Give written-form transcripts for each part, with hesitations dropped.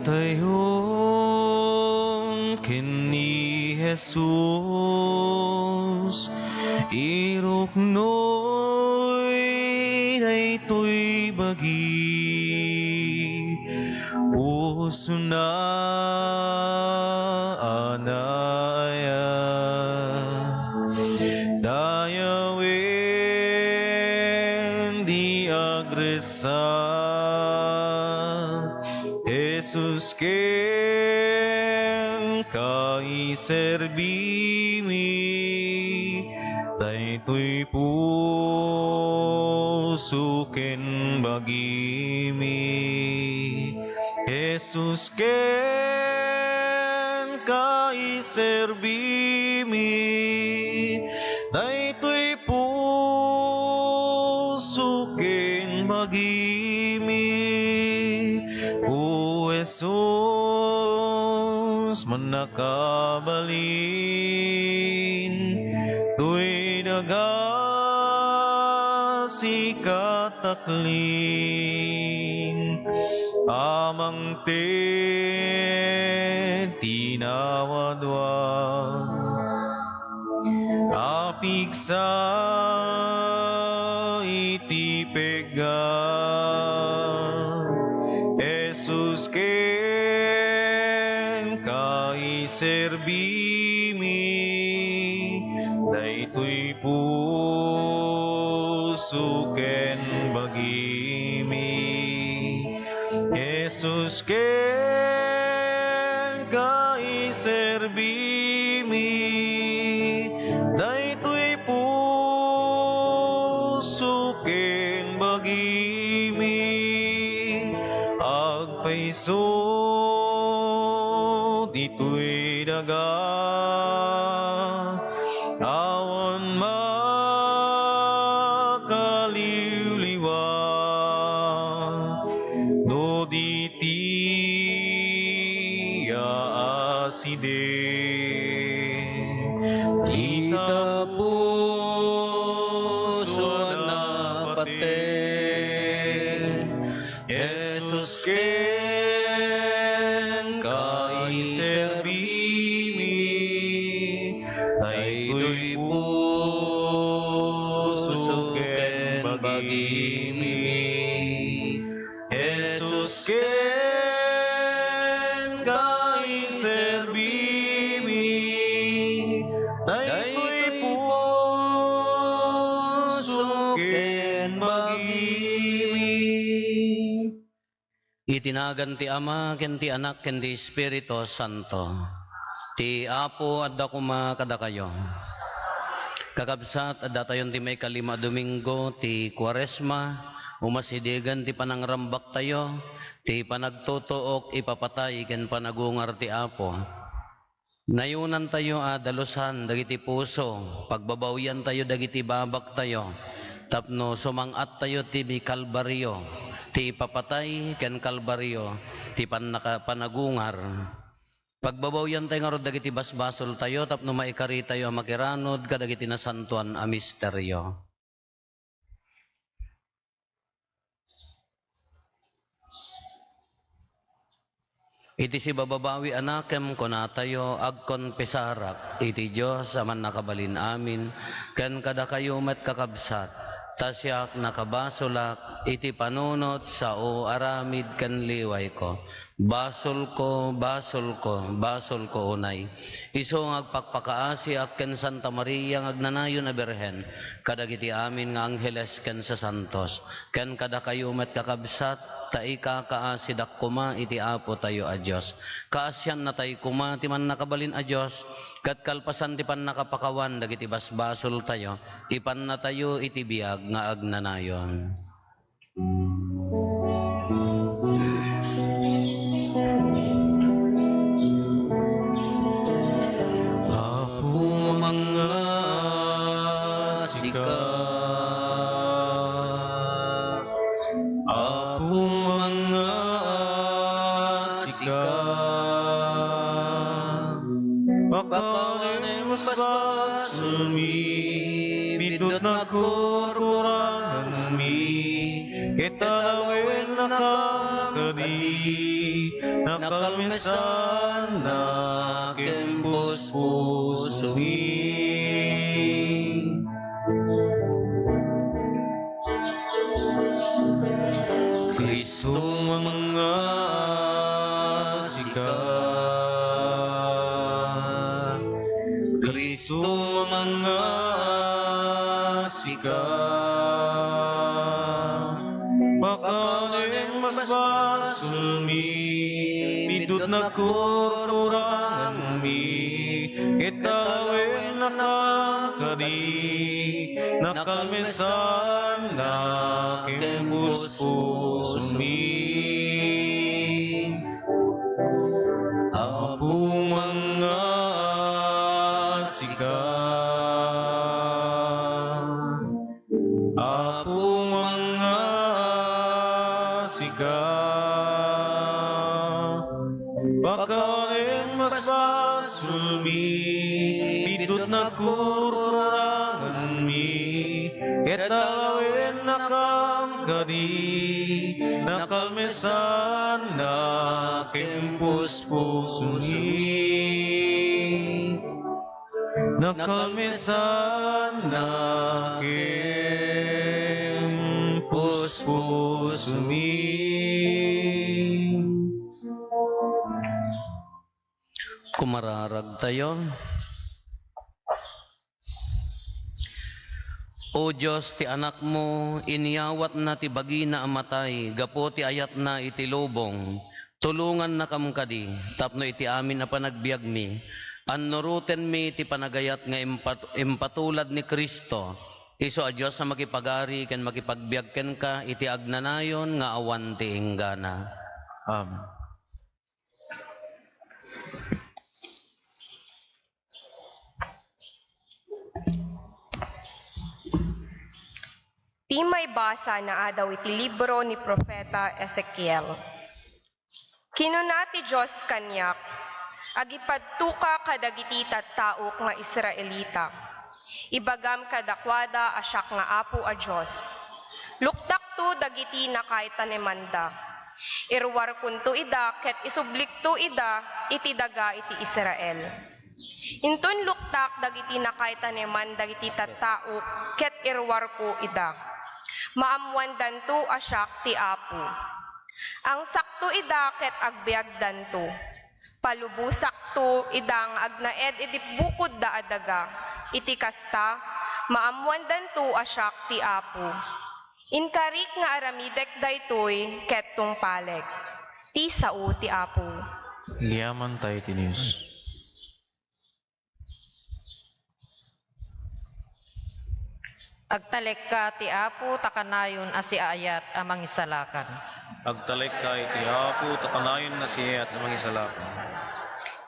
tayon ken ni Jesus, iruknoy daytoy bagi, puso na anaya, dayawin di agresa, Jesus ken kai serbimi, daytoy puso ken bagimi, Jesus ken kai serbimi, daytoy puso ken bagimi. O Jesus, manakabalin, tuy daga si kataklin, amang tinawadwad, apig sa itipega, Jesus ken kai serbimi, daytoy puso ken bagimi, Jesus ken kai serbimi, daytoy puso ken bagimi, agpaiso ditoy daga, awan makaliwliwa, no diti aaside, kita puso na pate, Jesus ken kai serbimi, daytoy puso ken bagimi, Jesus ken kai serbimi, daytoy puso ken bagimi. Itinagan ti Ama, ken ti Anak, ken ti Espiritu Santo. Ti Apo adda kuma kada kayo. Kakabsat adda tayon ti may kalima Domingo ti Kwaresma, umasidigan ti panangrambak tayo, ti panagtutuok ipapatay ken panagungar ti Apo. Nayunan tayo dalusan dagiti puso, pagbabawyan tayo dagiti babak tayo, tapno sumangat tayo ti Kalbaryo, ti ipapatay ken Kalbaryo, ti panagungar. Pagbabawyan tayo nga ro dagiti basbasol tayo, tapno maikari tayo makiranod kadagiti nasantuan a misteryo. Iti si bababawi anakem konatayo agkon pesarak, iti Diyos aman nakabalin amin, ken kada kayo met kakabsat, tasyak nakabasolak, iti panunot sa o aramid ken liway ko. Basol ko, basol ko, basol ko unay. Iso ngagpakpakaasi ken Santa Maria ngagnanayon na Birhen, kadagiti amin nga angheles ken sa santos, ken kada kayo met kakabsat, taika kaasi dakuma iti Apo tayo a Diyos. Kaasyan na tayo kuma ti man nakabalin a Diyos, kat kalpasan ti pan nakapakawan dagiti basbasol tayo, ipan na tayo iti biag nga agnanayon. Apo mga sikat, Apo mga sikat, pagkain basbasol mi, bidot na kurkurangan mi, italawin na kakadi, nakalmisan na aking puspusomi. Kristo mga sikat, Kristo mga sikat, pakaling mas basulmi, pidot na kururangan mi, italawin na kangkadi, nakalmisan na aking puspusomi. Apo mga sikat, Apo mga sikat, pakaling mas basulmi, pidot na kururangan mi, etalawin na kangkadi, nakalmisan na aking puspusomi. Nakalmisan na aking puspusomi. Kumararag tayo. O Diyos, ti anak mo, iniyawat na ti bagi na amatay, gapo ti ayat na iti lubong, tulungan na kamkadi, tapno iti amin na panagbiag mi, anuruten mi ti panagayat nga impatulad ni Kristo, iso a Diyos na makipagari ken makipagbiag ken ka, iti agnanayon nga awan ti inggana. Amen. Ti may basa na adaw iti libro ni Propeta Ezekiel. Kinuna ti Diyos kanyak, agipadtuka kadagiti tattaok nga Israelita. Ibagam kadakwada asyak nga apo a Diyos. Luktak to dagiti nakaita ni manda. Irwar kunto ida ket isublik to ida iti daga iti Israel. Inton luktak dagiti nakaita ni manda iti tattaok ket irwar ko ida. Maamwan danto asyak ti apo. Ang sakto ida ket agbiag danto. Palubusak to idang agnaed iti bukod da adaga. Iti kasta, maamwan danto asyak ti apo. Inkarik nga aramidek daytoy ket tungpaleg. Ti sao ti apo. Liyaman tayo tinius. Agtalek ka ti apo takanayon asi ayat amang isalakan. Agtalek ka iti apo, takanayon na siya at namang isalakan.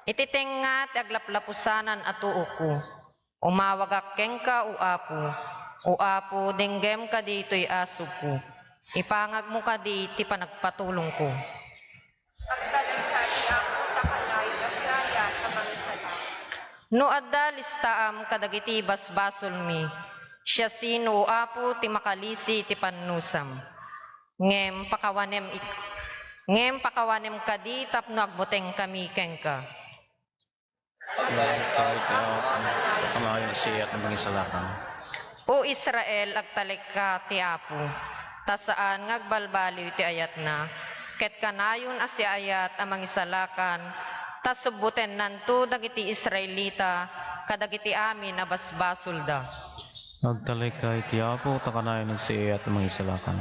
Ititenga ti aglaplapusanan atuo ko. Umawagak keng ka o apo denggem ka dito'y aso ko. Ipangag mo ka di ti panagpatulong ko. Agtalek ka ti apo takanayon asi ayat amang isalakan. No adda listaam kadagiti basbasol mi. Siya sino apo ti makalisi ti pannusam. Ngem pakawanem kadi tapno agbuteng kami kengka. Agtalek ka iti apo, takanayon na siya at namang isalakan. O Israel agtalek ka ti apo. Tasaan ngagbalbaliw ti ayat na. Ket kanayon asi ayat amang isalakan. Tasubuten nanto dagiti Israelita kadagiti amin na basbasol da. Agtalek ka iti apo, takanayon na siya at namang isalakan.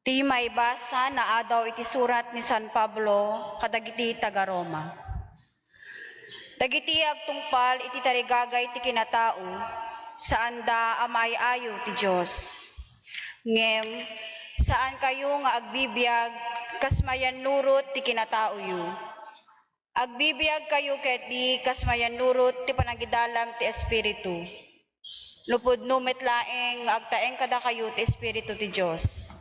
Ti may basa na adaw iti surat ni San Pablo kadagiti taga Roma. Dagiti agtungpal iti tarigagay ti kinatao saan da amay-ayo ti Dios. Ngem saan kayo nga agbibiyag kasmayan nurot ti kinatao yu. Agbibiyag kayo ket di kasmayan nurot ti panagidalam ti Espiritu. Lupod numet laeng agtaeng kada kayo ti Espiritu ti Dios.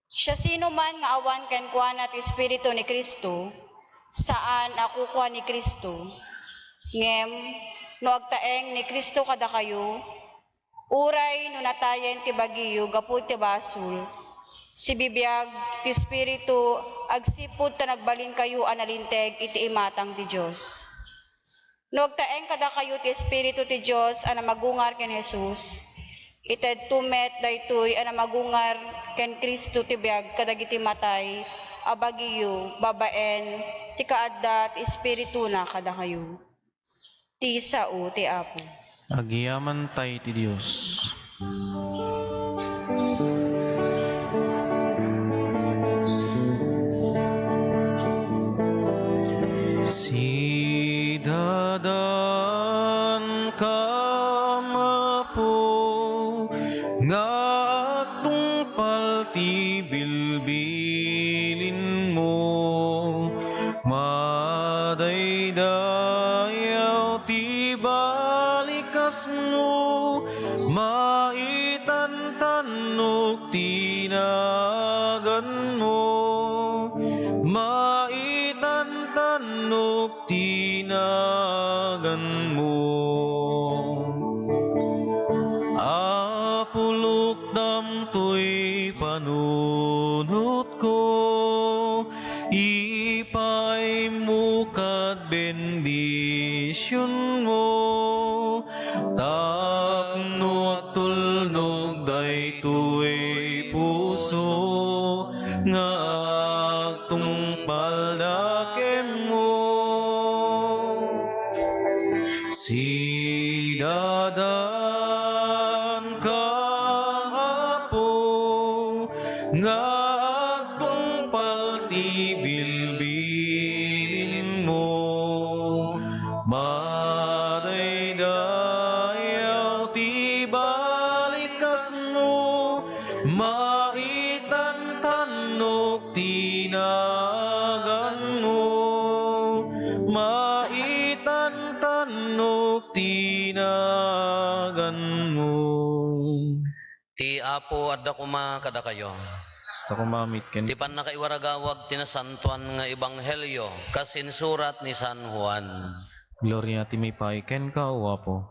Siya sino man nga awan ken kuana ti Espiritu ni Kristo, saan ako kuha ni Kristo. Ngem no agtaeng ni Kristo kada kayo, Uray no natayen ti bagiyo gapu ti basul. Si bibiyag ti espiritu agsipud ta nagbalin kayo analinteg iti imatang ti Dios. Nagtaeng kada kayo ti espiritu ti Dios ana magungar ken Jesus. Ited tumet daytoy ana magungar ken Kristo ti biag kadagiti matay abagiyo babaen ti kaadda ti espiritu na kada kayo. Ti sao ti Apo. Agiyaman tayo ti Diyos. Si dadan kamapo nga tungpal ti bilbilin mo madaydayaw ti balikas mo maitantanok tinagan mo maitantanok tinagan mo apulok damtoy panunot ko ipay mo kat bendisyon mo tapno at tulnog daytoy puso nga agtungpal dakem mo si dadan kang apo nga agtungpal ti bilbilin mo madaydayaw ti balikas mo maitantanok tinagan mo maitantanok tinagan mo. Ti Apo adda kuma kada kayo. Gusto ko mamit ken Ti pan nakaiwaragawag tinasantuan nga ebanghelyo kasinsurat ni San Juan. gloria ti may pay ken ka o Apo.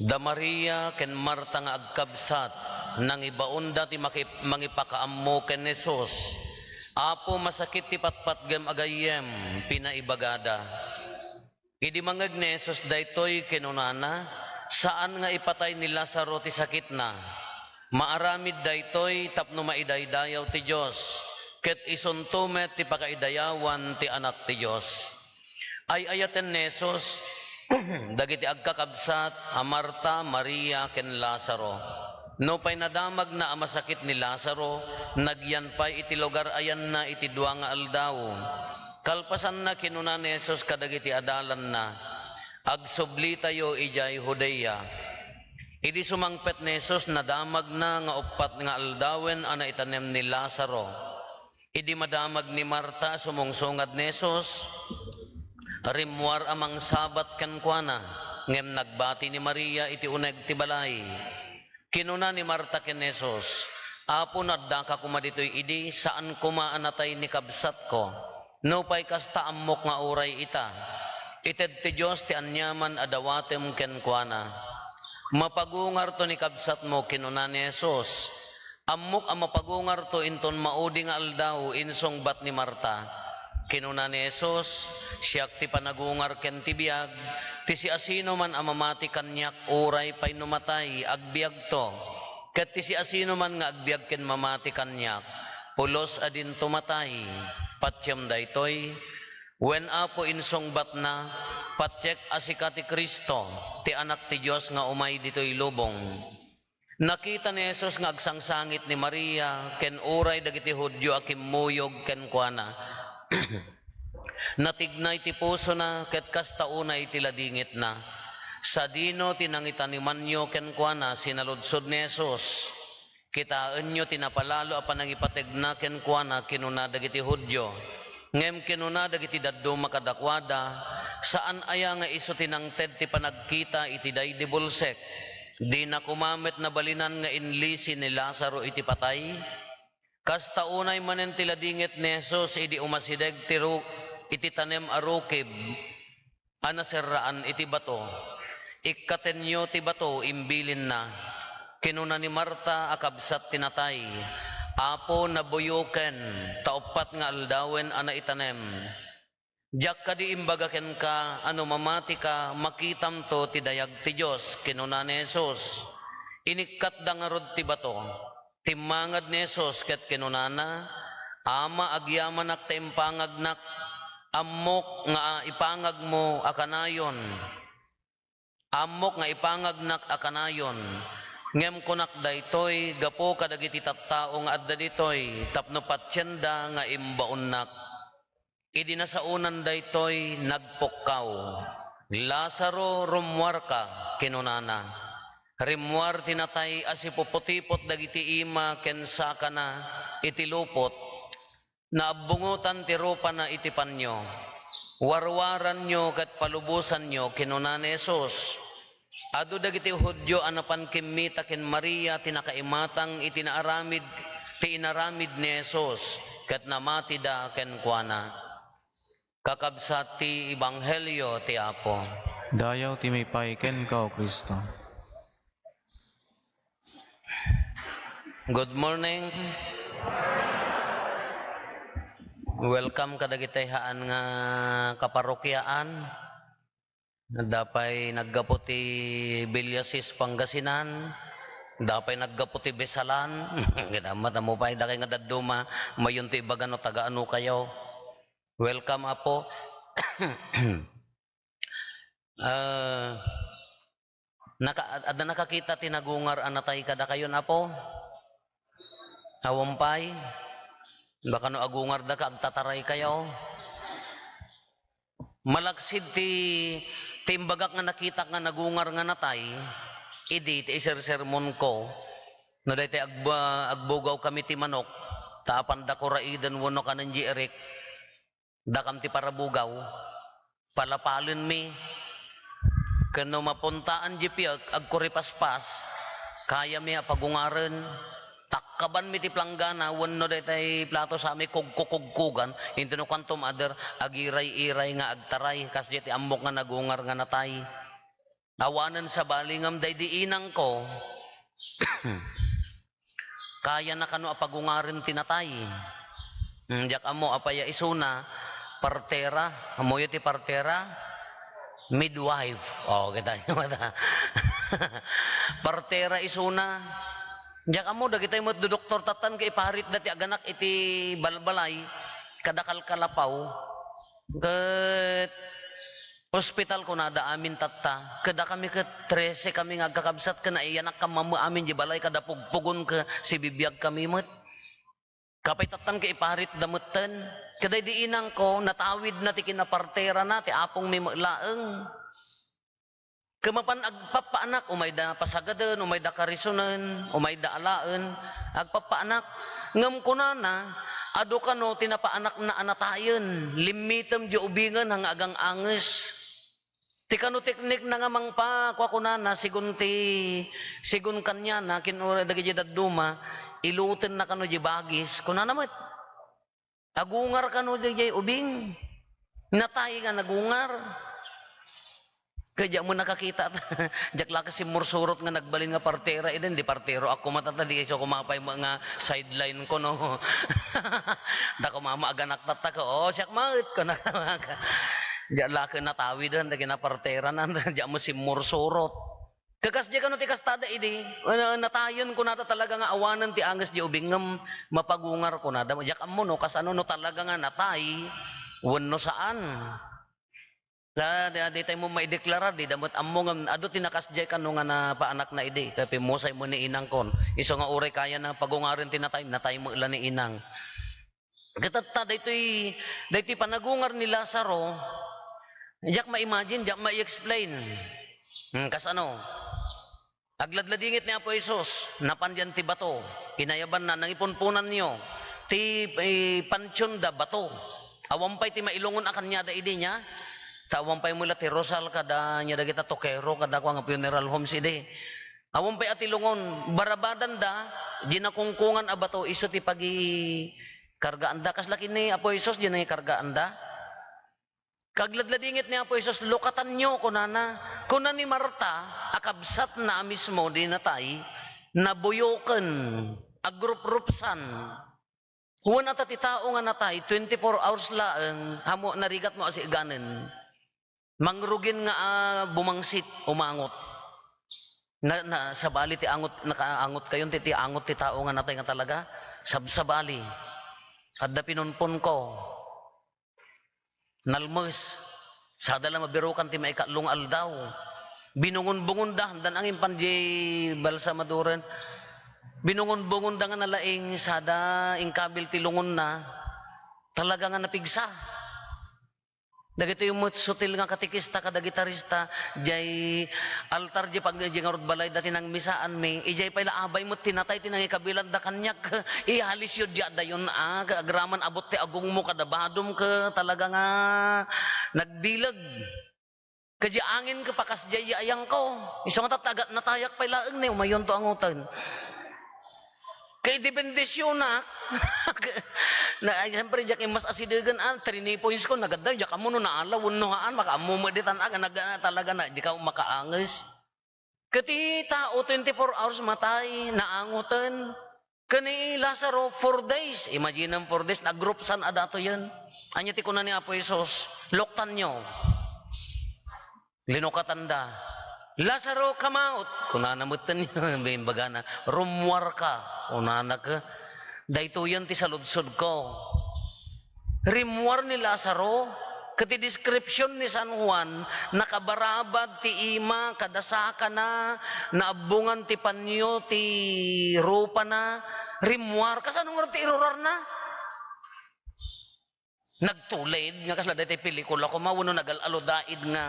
Da Maria ken Marta nga agkabsat nang ibaunda ti mangipakaammo ken Jesus. Apo masakit ti patpatgem agayem pinaibagada. Idi mangeg ni Jesus daytoy kinunana saan nga ipatay ni Lazaro ti sakit na. Maaramid daytoy tapno maidaydayaw ti Dios ket isuntumet ti pakaidayawan ti anak ti Dios. Ay ayaten ni Jesus dagiti agkakabsat a Marta, Maria ken Lazaro. No pay nadamag na amasakit ni Lazaro, nagyanpay iti lugar ayan na iti dua nga aldaw. Kalpasan na kinuna ni Jesus kadagiti adalan na, agsubli tayo ijay Judea. Idi sumangpet ni Jesus nadamag na nga upat nga aldawen ana itanem ni Lazaro. Idi madamag ni Marta sumungsungad ni Jesus, rimwar amang sabat ken kuana, ngem nagbati ni Maria iti uneg ti balay. Kinuna ni Marta ken Jesus, Apo nadda ka kumaditoy idi, saan kumaanatay ni kabsat ko? No pay kasta ammok nga uray ita. Ited ti Dios ti anyaman adawatem ken kuana. Mapagungar to ni kabsat mo kinuna ni Jesus. Ammok ang mapagungar to inton maudi nga aldaw insong bat ni Marta. Kinuna ni Jesus, siyak ti panagungar ken ti biag, ti si asino man amamati kanyak uray pay numatay, agbiag to. Ket ti si asino man nga agbiag ken mamati kanyak, pulos adin tumatay. Patyam daytoy, wen Apo insong bat na, patyek asika ti Kristo, ti anak ti Dios nga umay ditoy lubong. Nakita ni Jesus nga agsangsangit ni Maria, ken uray dagiti Hudyo akimmuyog ken kuana. Natignay ti puso na ket kastaunay ti ladingit na. Sa dino tinangitan ni manyo ken kuana sinaludsod ni Jesus. Kitaan nyo tinapalalo a panangipategna ken kuana kinuna dagiti Hudyo. Ngem kinuna dagiti daddo makadakwada saan aya nga iso tinangted ti panagkita iti daydi bulsek. Di na kumamit na balinan nga inlisi ni Lazaro iti patay. Kasta unay manen tila dingit ni Jesus idi umasideg tiro iti tanem arukib. Anaserraan iti bato. Ikkatenyo ti bato imbilin na. Kinuna ni Marta akabsat tinatay. Apo nabuyuken taupat nga aldawen ana itanem. Jak ka di imbagaken ka, ano mamati ka, makitam to ti dayag ti Diyos, kinuna ni Jesus. Inikkat da nga rod ti bato, timangad ni Jesus, ket kinunana, ama agyaman ak ta impangagnak, amok nga ipangag mo akanayon. Amok nga ipangagnak akanayon. Ngem kunak daytoy, gapo kadagiti tattao nga adda ditoy, tapno patsyenda nga imbaunnak. Idi na sa unan daytoy nagpukkaw. Lazaro rumwar ka kinunana. Rimwar tinatay asipuputipot dagiti ima kensa ka na itilupot. Naabungutan ti rupa na itipanyo. Warwaran nyo kat palubusan nyo kinunana Jesus. Adu dagiti Hudyo anapan kimmita ken Maria tinakaimatang itinaramid ti inaramid ni Jesus ket namati da ken kuana. Kakabsat ti Ebanghelyo ti Apo. Dayaw ti may paiken ka, O Kristo. Good morning. Welcome kadagiti haan nga kaparokyaan. Dapay naggaputi Bilyasis Pangasinan. Dapay naggaputi Besalan. Gadamat mo pa dakay nga dadduma mayon ti ibagano tagaano kayo. Welcome Apo. Ada nakakita tinagungar anatay kada kayo na po. Awampay. Baka no agungar da ka agtataray kayo. Malaksid ti timbagak nga nakita nga nagungar nga natay. Idi ti iser-sermon ko. No daytay agbugaw kami ti manok. Taapan da ko raidan wano kanan ji Eric. Dakam ti parabugaw, palapalin mi, kano mapuntaan jipi agkuripaspas, kaya mi apagungaren, takkaban mi ti planggana, wano detay plato sa mi kugkukugan, hindi no kwantum ader, agiray-iray nga agtaray, kasi ti amok nga nagungar nga natay. Awanan sa balingam day diinang ko, kaya na kano apagungaren tinatay. Diyak amo apaya isuna, partera, amoyo ti partera, midwife. Oh, kita nyo mata. Partera isuna. Diyak amo da kita mo doktor tatan kay parit dati aganak iti balbalay, kadakal kalapaw. Ket hospital ko na da amin tatta. Kada kami ke 13 kami nga kakabsat kana iyanak ka mamu amin di balay kada pugpugon ka si bibiyag kami met. Kapay tatan kay iparit damutan. Kaday di inang ko, natawid na ti kinapartera na, ti apong may maglaeng. Kamapan agpapaanak, umay da pasagadan, umay da karisunan, umay da alaen, agpapaanak. Ngam ko na, ado ka no, tinapaanak na anatayon, limitem di ubingan hang agang anges. Ti kano teknik na nga mangpa, kwa ko na, sigun kanya na, kinura dagi duma, ilutin na kano di bagis, kuna namat. Agungar kano di ubing. Natay nga nagungar. Kaya mo nakakita. Jakla kasi mursurot nga nagbalin nga partera. Eden di partero. Ako matatadi kasi kumapay mga sideline ko no. Dako mama aganak tatak ko. Oh siyak maut ko na. Jakla ka natawidan. Dagi na partera na. Jak mo si mursurot. Kakas di ka no ti kastada idi, natayon ko nata talaga nga awanan ti angas di ubing ngam mapagungar ko na. Jak mo no, kas ano no talaga nga natay, wano saan. Di tayo mo maideklarar, di damot amo nga, ado tinakas di ka no nga na paanak na idi, kapi musay mo ni inang kon. Iso nga ure kaya na pagungarin tinatay, natay mo ilan ni inang. Katata, daytoy panagungar ni Lazaro, jak ma-imagine, jak ma-explain. Kas ano, agladladingit ni Apo Jesus, napandyan ti bato, inayaban na, nangipunpunan niyo, ti pansyon da bato, awampay ti mailungon akan niya da idi niya, tawampay mula ti Rosal kada niya da kita tokero, kada ko nga funeral homes idi, Awon pa'y atilungon, barabadan da, ginakungkungan abato, iso ti pagi kargaan da. Kaslaki ni Apo Isos, ginay kargaan da. Kagladladingit ni Apo Isos, lukatan nyo, kunana. Kunan ni Marta, akabsat na mismo, di natay, nabuyokan, agrup-rupsan. Huwag na tao nga natay, 24 hours laang, hamo, narigat mo asi ganin. Mangrugin nga bumangsit, umangot. Sabali ti angot, nakaangot kayon, ti angot ti tao nga natay nga talaga, sabali. Kadda pinunpon ko, nalmes, sadala mabirukan ti maikatlong aldaw, binungon-bungon da, dan ang impanji balsamaduren, binungon-bungon da nga nalaing, sada ingkabil ti lungon na, talaga nga napigsa. Dagito yung sutil nga katikista kada gitarista jay altar jay pag jay nga balay dati nang misaan mi ijay pay laabay mo tinatay tinang ikabilan da kanyak ihalis yun diya dayon agraman abot ti agong mo kada badom ka talaga nga nagbilag kadya angin ka pakas jay ayang ko iso nga tatagat natayak pay laeng ni umayon to angutan kay di bendisyon na ay siyempre jak mas asidegan 3 points ko nagada jak amo no naalaw unuhaan makaamo meditan talaga na di ka makaangis kati tao 24 hours matay naangutan kani Lazaro 4 days imagine 4 days na group san adato yan anya ti kunan ni Apo Isos loktan nyo linokatanda Lazaro come out kunana mutan niya bagana rumwar ka kunana ka dahito yan ti saludsod ko rimwar ni Lazaro kati description ni San Juan nakabarabad ti ima kadasaka na naabungan ti panyo ti rupa na rimwar kasano nga ti irurar na nagtulid nga kasla dati pelikula ko mawuno nagalaludaid nga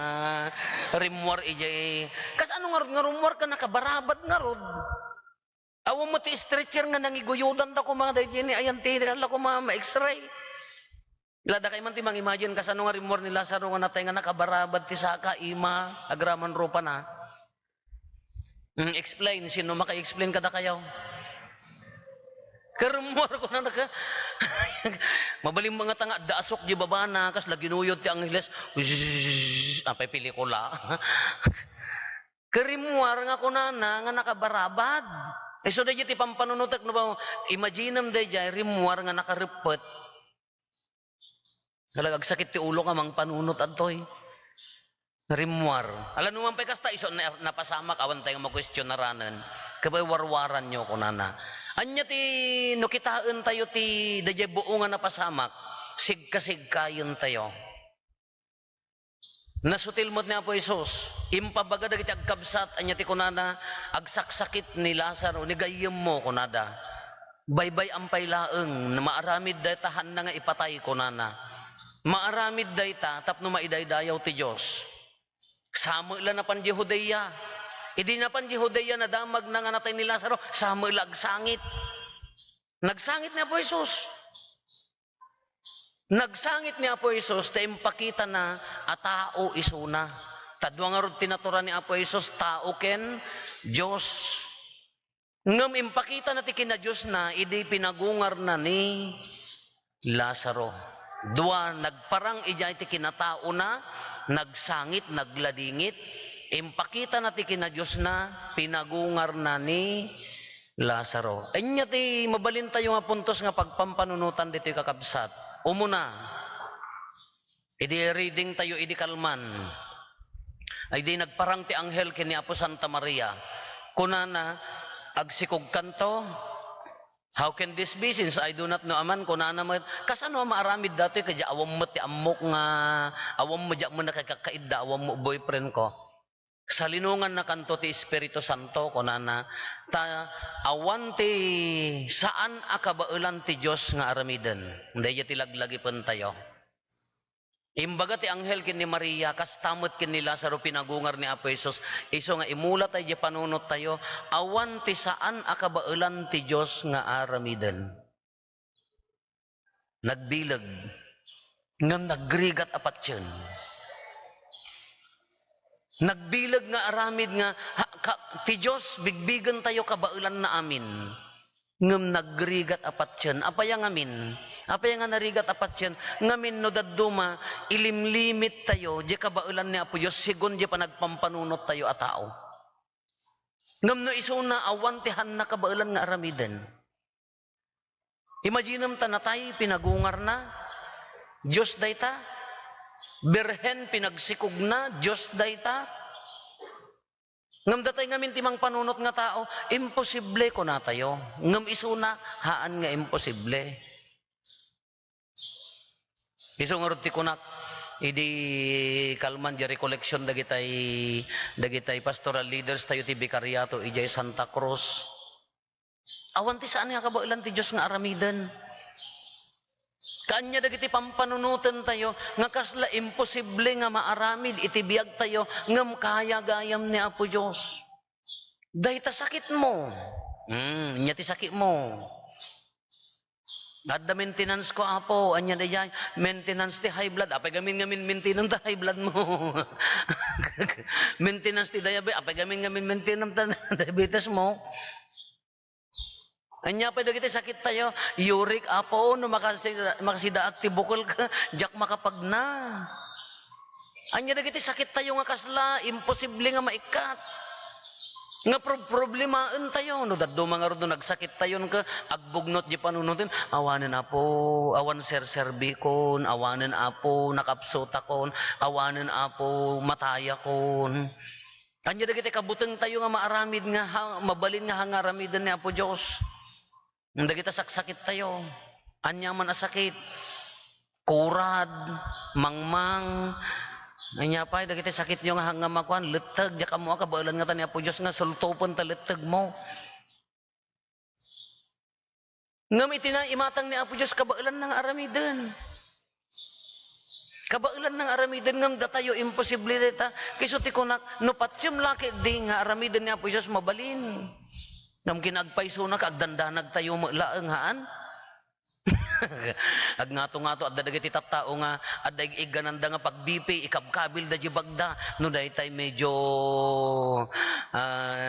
rimwar ijay kasano nga rumwar ka nakabarabad nga rod awo mo ti stretcher nga nangiguyudan da ko mga dayjay ni ayan ti kala ko mga x-ray ilada kay man ti mang-imagine kasano nga rimwar ni Lazaro nga natay nga nakabarabad ti saka ima agraman rupa na explain sino maka-explain kada kayo karumor ko na naka mabaling mga tanga daasok di babana kas lagi nuyod ti Angeles apay pelikula karimuar nga kunana nga nakabarabad so da ti pampanunutak no ba imagine day jay rimuar nga nakarepet kalagag sakit ti ulo nga mang panunot adtoy rimuar ala numan pay kasta iso napasamak awan tayo mag-question na ranan kabay warwaran nyo kunana anya ti no kitaan tayo ti dayjay buo nga napasamak sigka-sigkayon tayo nasutil mo't ni Apo Isos impabaga dagiti agkabsat anya ti kunana agsaksakit ni Lazaro ni gayem mo kunada baybay ampay laeng na maaramid daytahan na nga ipatay kunana maaramid dayta tapno maidaydayaw ti Dios samo ila na pan Judea idi na pan Judea na damag na nga natay ni Lazaro samo ila agsangit nagsangit ni Apo Isos nagsangit ni Apo Isos ta impakita na a tao isuna tadwa nga rod tinaturan ni Apo Isos tao ken Dios ngem impakita na ti kina Dios na idi pinagungar na ni Lazaro dua nagparang ijay ti kinatao na nagsangit nagladingit impakita na ti kina Dios na pinagungar na ni Lazaro anya ti mabalin tayo nga puntos nga pagpampanunutan dito kakabsat umuna idi reading tayo idi kalman ay di nagparang ti anghel kini Apo Santa Maria kunana agsikog kanto how can this be since I do not know aman kunana mo kasano maaramid dati kadya awam mo ti amok nga awam mo dya mo nakakaida awam mo boyfriend ko sa linungan na kanto ti Espiritu Santo kunana ta awan ti saan akabaulan ti Dios nga aramiden ndaya ti laglagi pen tayo imbaga ti anghel ken ni Maria kastamot ken ni Lazaro pinagungar ni Apo Isos iso nga imula tayo di panunot tayo awan ti saan akabaulan ti Dios nga aramiden nagbilag ngam nagrigat apatyen nagbilag nga aramid nga ti Diyos, bigbigan tayo kabailan na amin. Ngem nagrigat apat yan. Apaya ngamin? Apaya nga narigat apat yan? Ngamin no daduma, ilimlimit tayo, di kabailan ni Apo Diyos, sigon di pa nagpampanunot tayo a tao. Ngem no isuna, awantihan na kabailan nga aramiden. Imaginem ta na tayo, pinagungar na, Diyos dayta, berhen pinagsikog na, Diyos dayta. Ngam datay ngamin timang panunot nga tao, imposible ko na tayo. Ngam isuna, haan nga imposible. Iso nga ti kunak, idi kalman di recollection dagitay pastoral leaders tayo ti Vicariato, ijay Santa Cruz. Awan ti saan nga kabailan ti Diyos nga aramidan. Kanya dagiti pampanunutan tayo, nga kasla imposible nga maaramid, itibiyag tayo, ngam kaya gayam ni Apo Diyos. Dahi ta sakit mo. Nya ti sakit mo. Adda maintenance ko, Apo, anya da yan, maintenance ti high blood, apay gamin maintenance ti high blood mo. Maintenance ti diabetes, apay gamin maintenance ti diabetes mo. Anya pa dagiti sakit tayo, uric, Apo, no makasidaak ti bukol ka, jak makapagna. Anya dagiti sakit tayo nga kasla, imposible nga maikat. Nga problemaen tayo, no daddo mga ro nagsakit tayo ka, agbugnot di panunutin, awanen Apo, awan serbikon, awanen Apo, nakapsotakon, awanen Apo, matayakon. Anya dagiti kabuteng tayo nga maaramid nga, mabalin nga hangaramidan ni Apo Diyos. Hindi kita sakit tayo. Anya man asakit. Kurad, mangmang. Anya pa, hindi kita sakit yung hangamakuan. Letag, di ka mo kabailan nga tani Apo Diyos nga sultupon ta letag mo. Ngam imatang ni Apo Diyos kabailan ng aramidan. Kabailan ng aramidan ngam datayo imposible dita. Kisuti ko na, no patsyam laki di nga aramidan ni Apo Diyos mabalin. Ngam kinagpaiso na kaagdandanag tayo laeng haan. Ag ngato-ngato adda dagiti tattao nga adda igananda nga pagbipi ikabkabil da jibagda no daytay medyo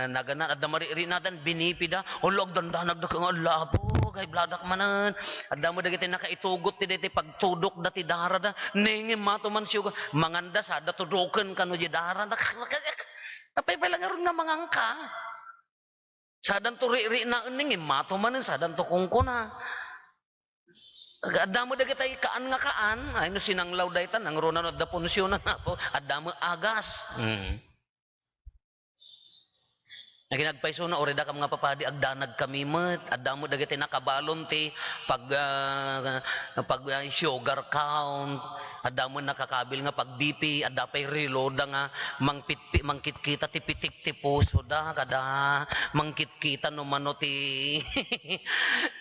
naganan adda mariri nadan binipi da ulo agdandanag da kang lapo kay bladak manan adda mo dagiti nakaitugot ti daytay pagtudok da ti dara da ningim mato man siya manganda sada tuduken kanu di dara apay pala nga ron nga mangangka. Sadan to ri na ning mato manen sadan to kungkuna. Adda mo dagiti kaan nga kaan, ay no sinanglaw daytan ang ronan adda punsyon na po, adda mo agas. Naginagpaiso na orida kam nga papadi agdanag kami met, adda mo dagiti nakabalon ti pag sugar count, adda mo nakakabil nga pag BP, adda pay reload nga mangkit kita ti pitik ti puso da kada mangkit kita no mano ti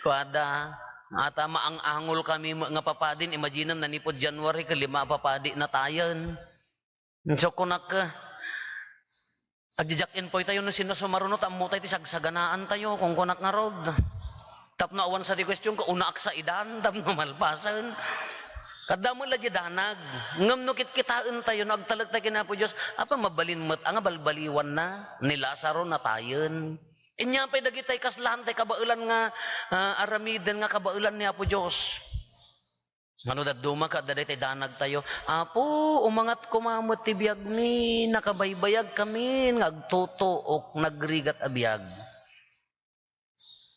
kuada. Ata maang-angol kami nga papadin, imagine nanipod January ka 5 papadi na tayon. So kunak agjajakin po tayo no sino sumarunot ammo tayo ti sagsaganaan tayo kung kunak nga rod. Tapno awan sa di question ko una sa idan tapno malpasan. Kada mo la danag ngam no kitaan tayo no agtalag tayo kina po Dios apa mabalin met ang balbaliwan na ni Lazaro na tayon. Inya pay dagitay kaslahan tay kabailan nga aramidan nga kabailan ni Apo Dios. Ano daduma ka daday tay danag tayo. Apo umangat kumamot ti biag mi nakabaybayag kami ngagtutuok nagrigat a biag.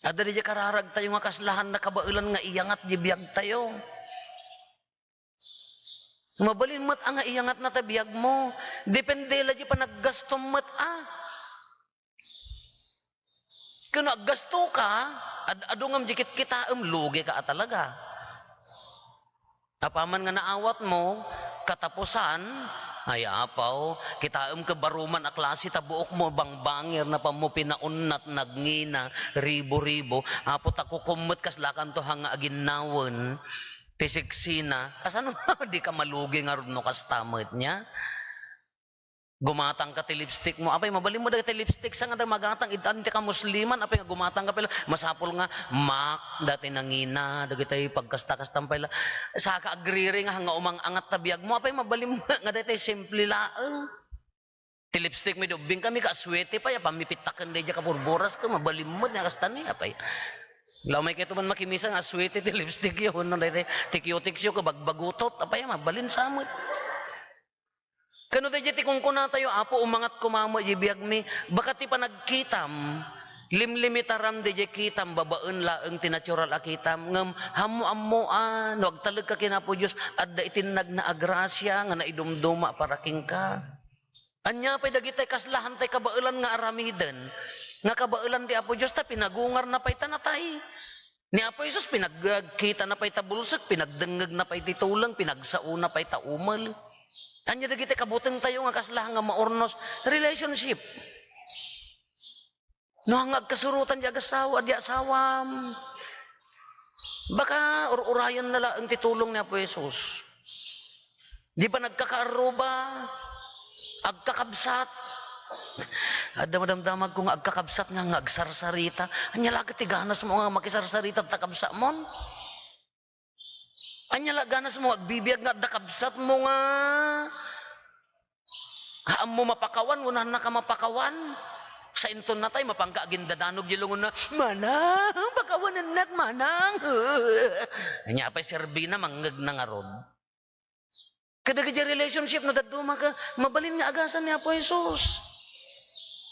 Adda di kararag tayo nga kaslahan na kabailan nga iyangat di biag tayo. Mabalin mat ang iyangat na tabiyag mo. Depende la di pa naggastom mat Kung naggasto ka, adungam jikit kita lugi ka talaga. Apaman nga naawat mo, katapusan, ay apaw, kita kabaruman a klase tabuok mo bangbangir na pamo pinaunat nagngina, ribo-ribo, apo takukumot kaslakan to hanga aginawon, tisiksina, kasano di ka malugi nga ron no kastamot niya? Gumatang ka ti lipstick mo, apay mabalin mo dati lipstick sa nga magatang idanti ka musliman, apay nga gumatang ka pala masapol nga mak dati nangina dagitay pagkasta-kastam pala sa ka agriri nga umang angat tabiyag mo, apay mabalin mo nga dati simple laeng Ti lipstick mi dubing kami ka aswete pa ya pamipitakan de ka purburas ka mabalimod nga kastani apay. Lamay kay man makimisa nga aswete ti lipstick yo no dayta ti cutics yo ka bagbagutot apay mabalin samot. Kano da ti kung kuna tayo apo umangat kumamo ibiyag mi baka ti panagkitam limlimitaram de kitam babaen laeng ti natural akitam ngem hamu no agtaleg ka kinapo Dios adda itinag na agrasya nga naidumduma para king ka. Anya pay dagitay kaslahan tay kabaelan nga aramiden. Nga kabaelan di Apo Dios ta pinagungar na pay tanatay. Ni Apo Jesus pinagkita na pay tabulsek, pinagdengeg na pay titulang, pinagsauna pay taumal. Anya dagitay kabuteng tayo nga kaslahan nga maornos relationship. No hangag kasurutan di agasawa di asawam. Baka urayan na lang ang titulong ni Apo Jesus. Di ba nagkakaaruba? Agkakabsat. Ada madamdamag kung agkakabsat nga agsarsarita. Anya lagat ti ganas mo nga makisarsarita at takabsa mon. Anya la ganas mo agbibiyag nga dakabsat mo nga. Haam mo mapakawan, unahan na ka mapakawan. Sa inton na tayo, mapangka agindadanog yulungon na, manang, pakawanan nat, manang. Anya pa'y serbina, manggag na nga rod. Kadagiti relationship no daduma ka mabalin nga agasan ni Apo Jesus.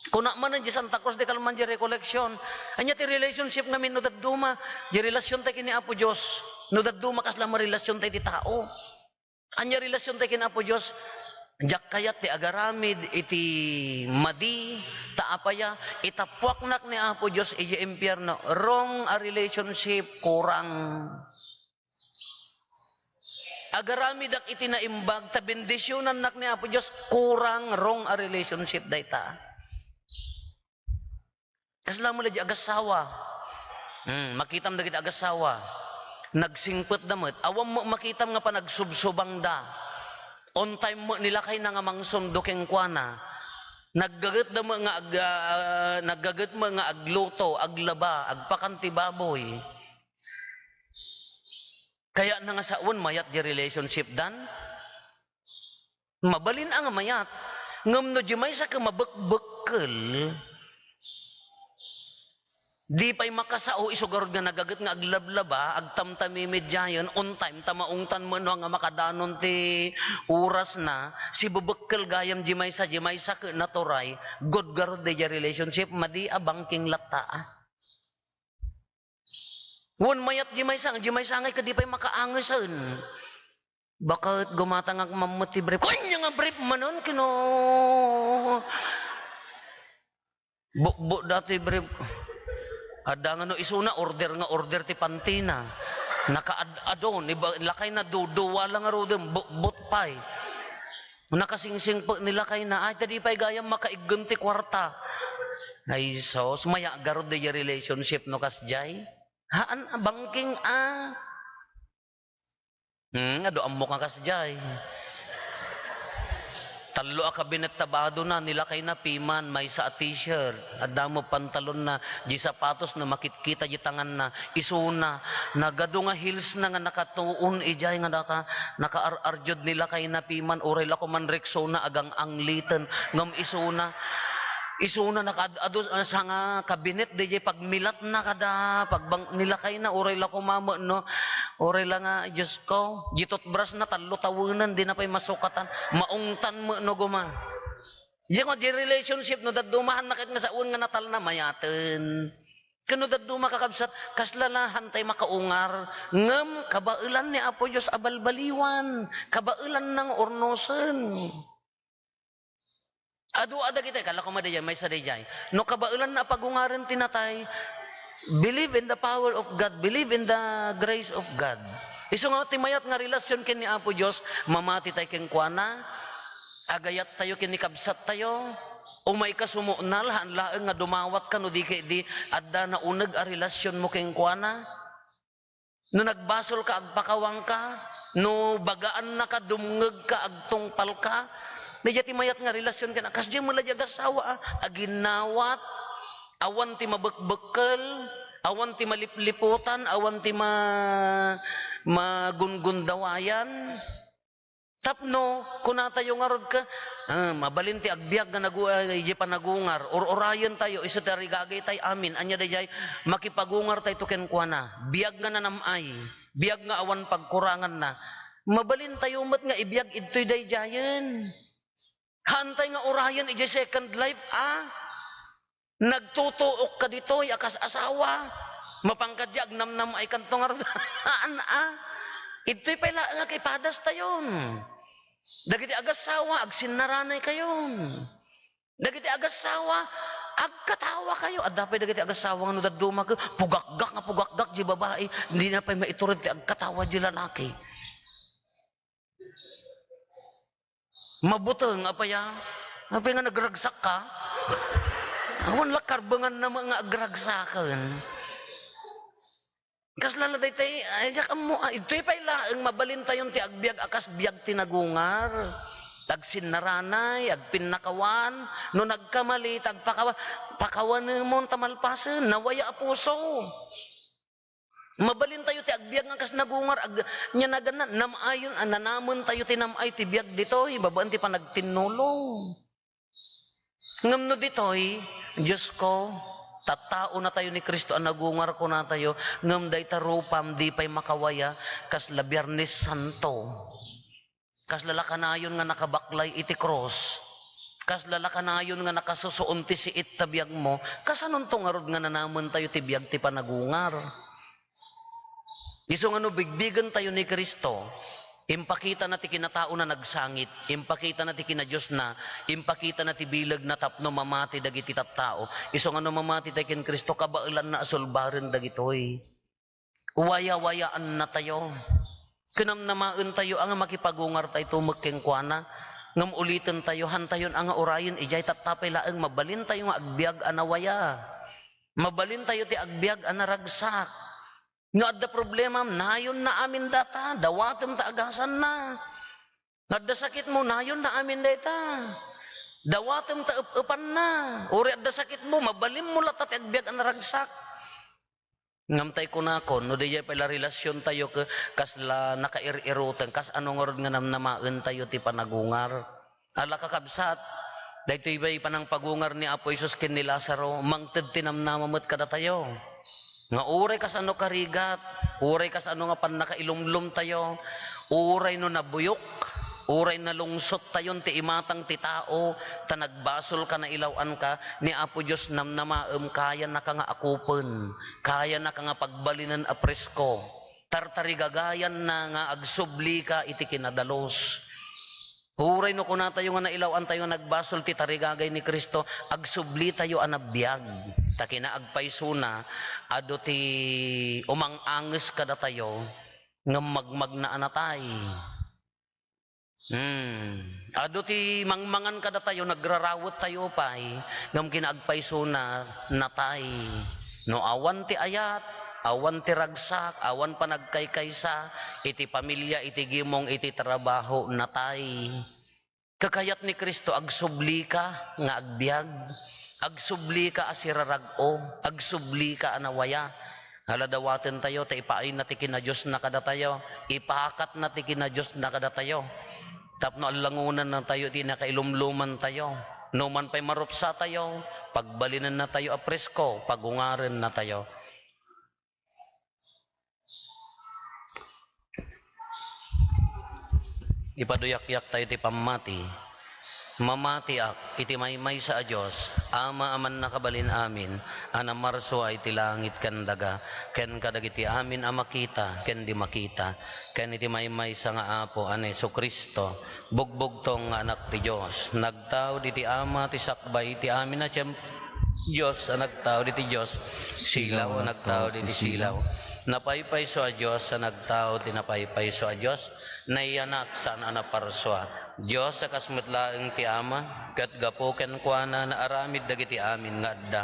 Kuna man di Santa Cruz de Calman di recollection. Anya ti relationship ngamin no daduma, di relasyon tay kini Apo Dios. No daduma kasla mo relasyon tay ti tao. Anya relasyon tay kini Apo Dios. Jak kayat ti agaramid iti madi taapaya itapwaknak ni Apo Dios iti impyerno. Wrong a relationship kurang. Agarami dak itinaimbag ta bendisyonan nak ni Apo Dios kurang wrong a relationship dayta. Kasla mo di agasawa. Makitam dagiti agasawa. Nagsingpet damet awam mo makitam nga pa nagsubsubang da. On time mo nila kay nga mangsundo keng kuana. Naggaget da mo nga naggaget mo nga agluto, aglaba, agpakanti baboy. Kaya na nga saon mayat di relationship dan. Mabalin ang mayat. Ngam no di may sa ka mabekbekel. Di pa'y makasao isugarod nga nagagat nga aglablaba, agtamtamimid jayon, on time, tamaungtan mo no nga makadanon ti oras na, si bubekkel gayam di may sa ka naturay, god garod di relationship, madi abangking lata. Wan mayat jimay sangay ka di pa'y makaangasan. Bakit gumatang ang mamuti brief? Kanya nga brief manon kino. Bukbo dati brief. Ada nga no isuna order ti pantina. Naka-adon, lakay na duduwa lang nga rodem, bukbot pay. Nakasingsing po nilakay na, ay tadi pa'y gayam makaigun ti kwarta. Ay sos, maya garod di relationship no kasjay. Haan bangking ado ammo ka kasjay. Talo ka binagtabado na nilakay na piman may sa t-shirt, adamo pantalon na di sapatos na makitkita di tangan na isuna nagado nga heels na nga nakatuon ijay nga naka-arjod nilakay na piman oray la ko man Rexona agang anglitan ngam isuna nakadado sa nga kabinet DJ pagmilat na kada pagbang nilakay na oray la kumamo no oray la nga Diyos ko gitot bras na talo tawunan di na pay masukatan maungtan mo no guma diyan ko di relationship no dadumahan na nga saun nga natal na mayaten kano daduma kakabsat kaslalahan tay makaungar ngem kabaelan ni Apo Dios abalbaliwan kabaelan ng ornosen. Adu-ada kita kala ko madayay may sadayay. No kabailan na pagungaran tinatay, believe in the power of God, believe in the grace of God. Iso nga timayat nga relasyon ken ni Apo Dios, mamati tay ken kuana, agayat tayo ken ni kabsat tayo, umay ka sumuunal hanlaeng nga dumawat ka no di kay di adda na uneg a relasyon mo ken kuana. No nagbasol ka agpakawang ka, no bagaan na ka dumngeg ka agtungpal ka, Medya mayat nga relasyon ka na. Kasya mo ladya gasawa, aginawat, awan ti mabekbekel, awan ti malipliputan, awan ti magungundawayan. Tapno, kuna tayo nga rod ka, mabalinti agbiag nga iji panagungar, or orayon tayo, isa tayo rigagay tayo amin, anya dayay, makipagungar tayo tuken kwa na, biag nga nanamay, biag nga awan pagkurangan na, mabalin tayo mat nga ibiyag ito'y dayjayan. Hantay nga orayon iji second life, nagtutuok ka dito, akas asawa, mapangkadya, agnamnam ay kantong araan, ito'y pala nga kay padas tayon. Dagiti agasawa, agsinnaranay kayon. Dagiti agasawa, agkatawa kayo. At dapat dagiti agasawa nga nudaduma ka, pugakgak, di babae, hindi na pa maiturid ti agkatawa di lalaki. Mabuteng, apaya nga nagragsak ka, awan lakarbangan na mga agragsakan. Kas laladay tayo, ay diyak mo, ito'y pailaang mabalin tayon ti agbiag akas biag tinagungar. Tagsinnaranay, agpinnakawan, no nagkamali, pakawan mo tamalpasan, nawaya a puso. Mabalin tayo ti agbiag akas nagungar, nya naganan, namayon, nanamon tayo ti namay ti biag dito'y, babaan ti panagtinulong. Ngamno dito'y, Diyos ko, tattao na tayo ni Kristo ang nagungar ko na tayo ngam day tarupam di pay makawaya kas la Biyernes Santo kas lalakanayon nga nakabaklay iti cross kas lalakanayon nga nakasusuon ti siit tabiyag mo kas anon to nga rod nga nanamon tayo ti biyag ti panagungar iso nga no bigbigan tayo ni Kristo. Impakita na ti kinatao na nagsangit, impakita na ti kinadiyos na, impakita na ti bilag na tapno mamati dagiti tattao. Iso nga no mamati tayo kin Kristo, kabailan na asulbarin dagitoy. Waya-wayaan na tayo. Kinamnamaan tayo ang makipagungar tayo tumagking kuana, ngam ulitin tayo, hantayon ang orayon, ijay tattapay laang mabalin tayo nga agbiag anawaya. Mabalin tayo ti agbiag anaragsak. Nga adda problema, nayon na amin data, dawatem ta agasan na. Adda sakit mo, nayon na amin data. Dawatem ta upan na. Uri adda sakit mo, mabalim mo latat agbiag ang naragsak. Ngamtay ko na ako, no diya pala relasyon tayo kasla nakair-irutan, kas anong orod nga namnamaan tayo ti panagungar. Ala kakabsat, dahito iba'y panang pagungar ni Apo Isus kin ni Lazaro, mangted tinamnamamot kada tayo. Nga uray kas ano karigat, uray kas ano nga pan nakailumlum tayo, uray no nabuyok, uray na lungsot tayon ti imatang ti tao, ta nagbasol ka na ilawan ka, ni Apo Diyos namnamaem kaya na ka nga akupen, kaya na ka nga pagbalinan a presko, tartarigagayan na nga agsubli ka iti kinadalos. Uray no kuna tayo nga nailawan tayo nagbasol ti tarigagay ni Kristo, agsubli tayo anabiyag. Ta kinaagpaysuna, ado ti umang-anges kada tayo, nga magmag na anatay. Ado ti mangmangan kada tayo, nagrarawot tayo pa'y, ngam kinaagpaysuna, natay. No awan ti ayat, awan ti ragsak, awan pa nagkaykaysa, iti pamilya, iti gimong, iti trabaho, natay. Kakayat ni Kristo, agsubli ka, nga agbiag. Agsubli ka asirarag-o, agsubli ka anawaya. Haladawaten tayo, ta ipaay na ti kinadiyos na kada tayo, ipahakat na ti kinadiyos na kada tayo. Tapno alangunan na tayo, ti nakailumluman tayo. No man pa'y marupsa tayo, pagbalinan na tayo apresko, pagungarin na tayo. Ipaduyak-yak tayo ti pamati. Mamati ak, iti maymay sa Diyos, ama aman nakabalin amin, anamarso ay ti langit ken daga, ken kadagiti amin amakita, ken di makita, ken iti maymay sa nga Apo, Aneso Kristo, bugbog tong anak ti Diyos, nagtao di ti ama, ti sakbay, ti amin na tiyem, Diyos, nagtao di ti Diyos, silaw, nagtao di ti silaw. Napaypay so a Diyos sa nagtao, tinapaypay so a Diyos, naiyanak saan anaparswa. Diyos sa kasmetlaeng ti Ama, kat gapo ken kuana na aramid dagiti amin nga adda.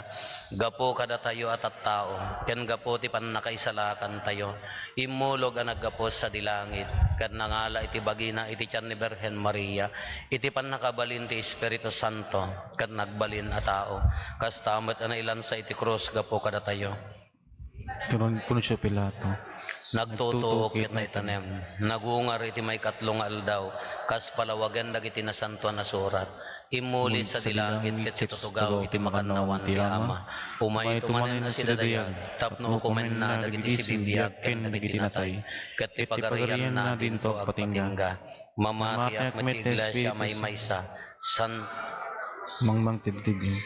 Gapo kada tayo at tao, ken gapo ti panakaisalakan tayo. Imulog ang naggapo sa dilangit, kat nangala iti bagina iti tiyan ni Birhen Maria, iti panakabalin ti Espiritu Santo, kat nagbalin a tao. Kastamat na ilan sa iti krus gapo kada tayo. Turon Poncio Pilato. Nagtutuok ket na itanem, nagungar iti may katlong aldaw, kas palawagan dagiti nasantuan na surat. Imuli sa dilangit ket si tutugaw iti makannawan ti Ama. Umay tumanen na sila dayag, tapno kumen na dagiti sibibiyag ken dagiti natay. Ket ti pagarian na dinto agpatingga. Mamati ak met iglesia may maysa. San Mangmang tidtibin.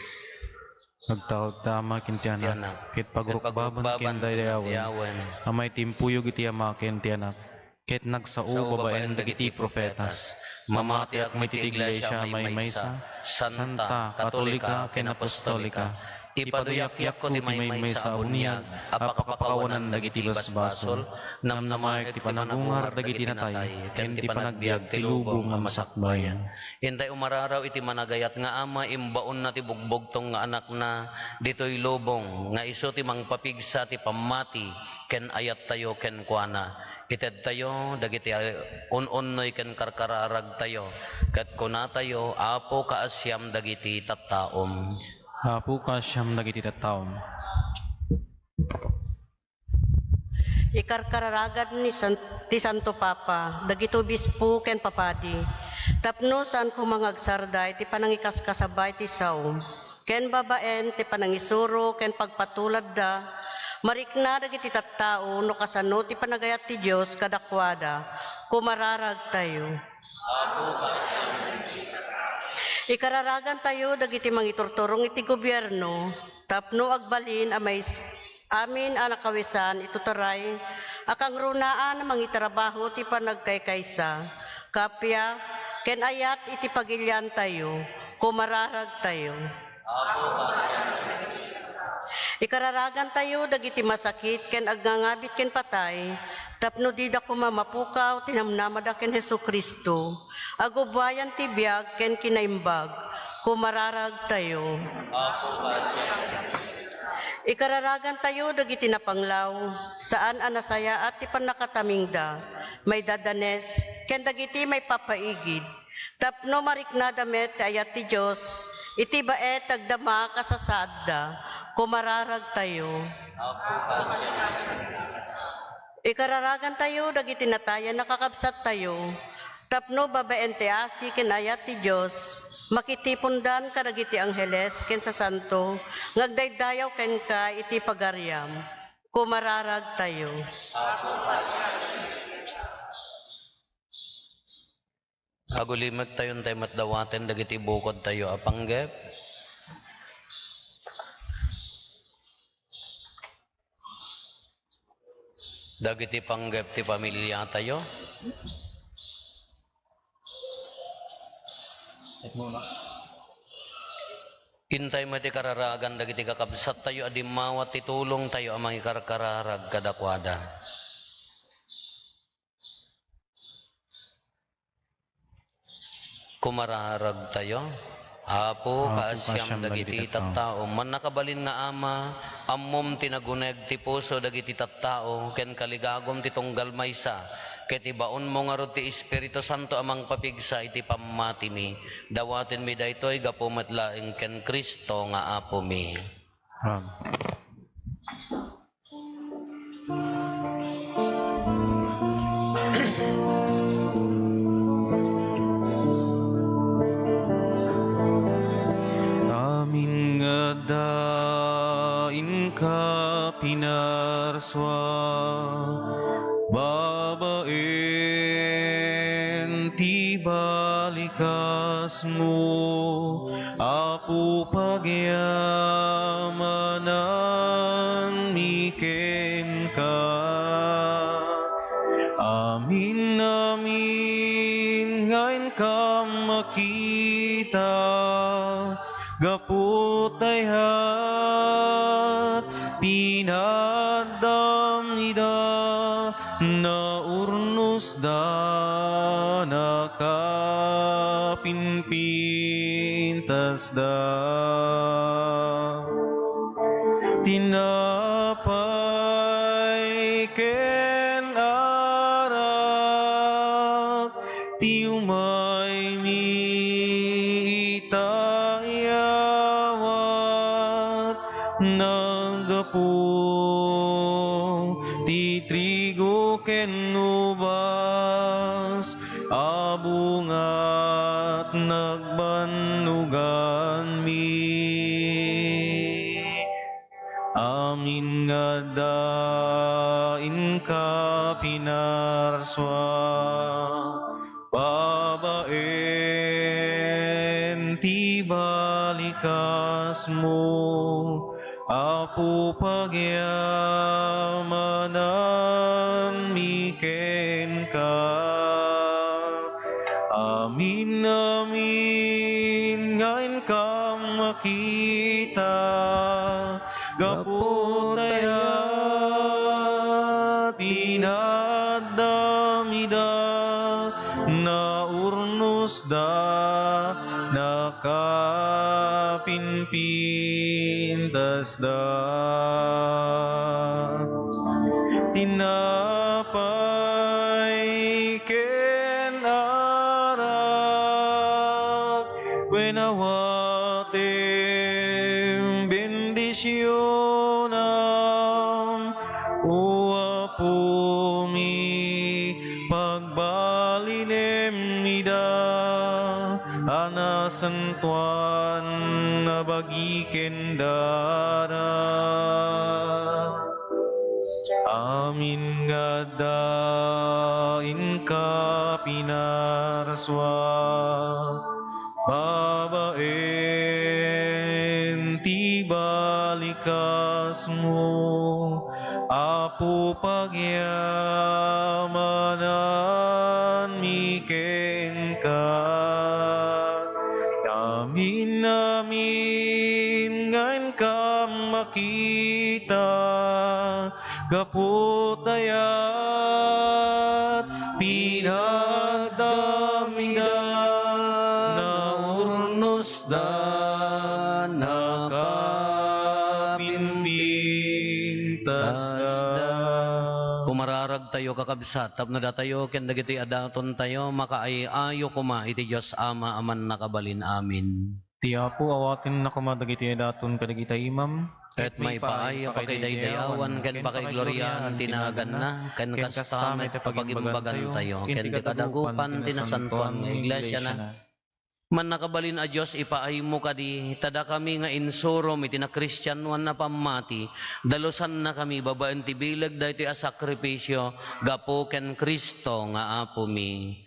Nagtawag tama kintianak. Ket pagrukbaban ken dayawen. Amay timpuyog iti amaken ti anak. Ket nagsao babaen dagiti profetas. Mamati ak may iglesia may maysa. Santa, Katolika, ken Apostolika. Ipaduyakyak ko ti may maysa unyag. Apakapakawanan dagiti basbasol. Namnamay ti panagungar dagiti natay. Ken ti panagbiag ti lubong nga masakbayan. Hintay umararaw iti managayat nga Ama, imbaon na ti bugbog tong nga anak na ditoy lubong, nga iso ti mangpapigsa ti pamati, ken ayat tayo ken kuana. Ited tayo, dagiti un-unnoy ken karkararag tayo, ket kuna tayo, apo kaasyam dagiti tattaom. Apo ka siyam dagiti tattaom. Ikarkararagad ni ti Santo Papa, dagito bispo ken papadi. Tapno saan kumangagsarday ti panangikaskasabay ti saom. Ken babaen ti panangisuro ken pagpatulad da. Marikna dagiti tattao no kasano ti panagayat ti Dios kadakwada. Kumararag tayo. Ikararagan tayo dagiti mangiturturong iti gobyerno. Tapno agbalin amay amin anakawisan itutaray akang runaan mangitrabaho ti panagkaykaysa kapya ken ayat iti pagilyan tayo kumararag tayo. Ikararagan tayo dagiti masakit ken agnangabit ken patay tapno dida kumamapukaw tinamnamada ken Hesukristo agubayan ti biag ken kinaimbag kumararag tayo. Ikararagan tayo dagiti napanglaw, saan anasaya at ti panakatamingda, may dadanes, ken dagiti may papaigid. Tapno mariknada met ayat ti Diyos, iti baet agdama kasasadda, kumararag tayo. Ikararagan tayo dagiti natayan nakakabsat tayo, tapno babaen ti asi ken ayat ti Diyos, makitipundan kadagiti angheles ken sa santo ngagdaydayaw ken ka iti pagaryam kumararag tayo. Agulimag tayon tayo matdawaten dagiti bukod tayo apanggep. Dagiti panggep ti pamilya tayo. Intay mo ti kararagan dagiti kakabsat tayo adimawat ti tulong tayo amang ikarkararag kadakwada. Kumararag tayo. Apo kaasyam dagiti tattao man nakabalin nga Ama ammom tinaguneg ti puso dagiti tattao ken kaligagom ti tunggal maysa ket ibaon mo nga ti Espiritu Santo amang papigsa iti pamati mi dawaten mi daytoy gapu met laeng ken Kristo nga Apo mi. Amin nga dain ka pinarswa, babaen ti balikas mo, Apo pagyamanan miken ka. Amin amin ngayon ka makita, gapot ayat pinadam ida na urnos da nakapinpintas da tinapay ken arak ti umay mitayawat nagapu ti trigo bungat nagbanugan mi. Amin nga dain ka pinarswa, babaen ti balikas mo, Apo pagyamanan miken ka. Amin, amin, ngayon ka makita, gapotaya pinadamida, naurnos da nakapinpintas da. Tinapay ken arak, wenawatem bendisyonam, o Apo mi pagbalinem nida, anasantuan na bagiken dara. Amin nga dain ka pinarswa, babaen ti balikas mo, Apo pagyamanan miken ka. Amin, amin, ngayon ka makita, kaputayat pinagdamida, naurnos da nakapimpintas da. Kumararag tayo kakabsat, tapno da tayo, ken dagiti adaton tayo, makaayayo kuma, iti Diyos Ama, aman nakabalin, amin. Ti Apo awatin na kumadagiti daton kadagita imam, Ket may paayo pa kay daydayawan, ken pa kay gloryahan tinagan na, ken kastamet pagimbagan tayo, ken di kadagupan tinasantuan nga iglesia na. Man nakabalin a Diyos, ipaay mo kadi, tada kami nga insurom, iti na Kristyanuan na pamati, dalusan na kami, babaen ti bilag, da iti a sakripisyo, gapo ken Kristo nga Apo mi.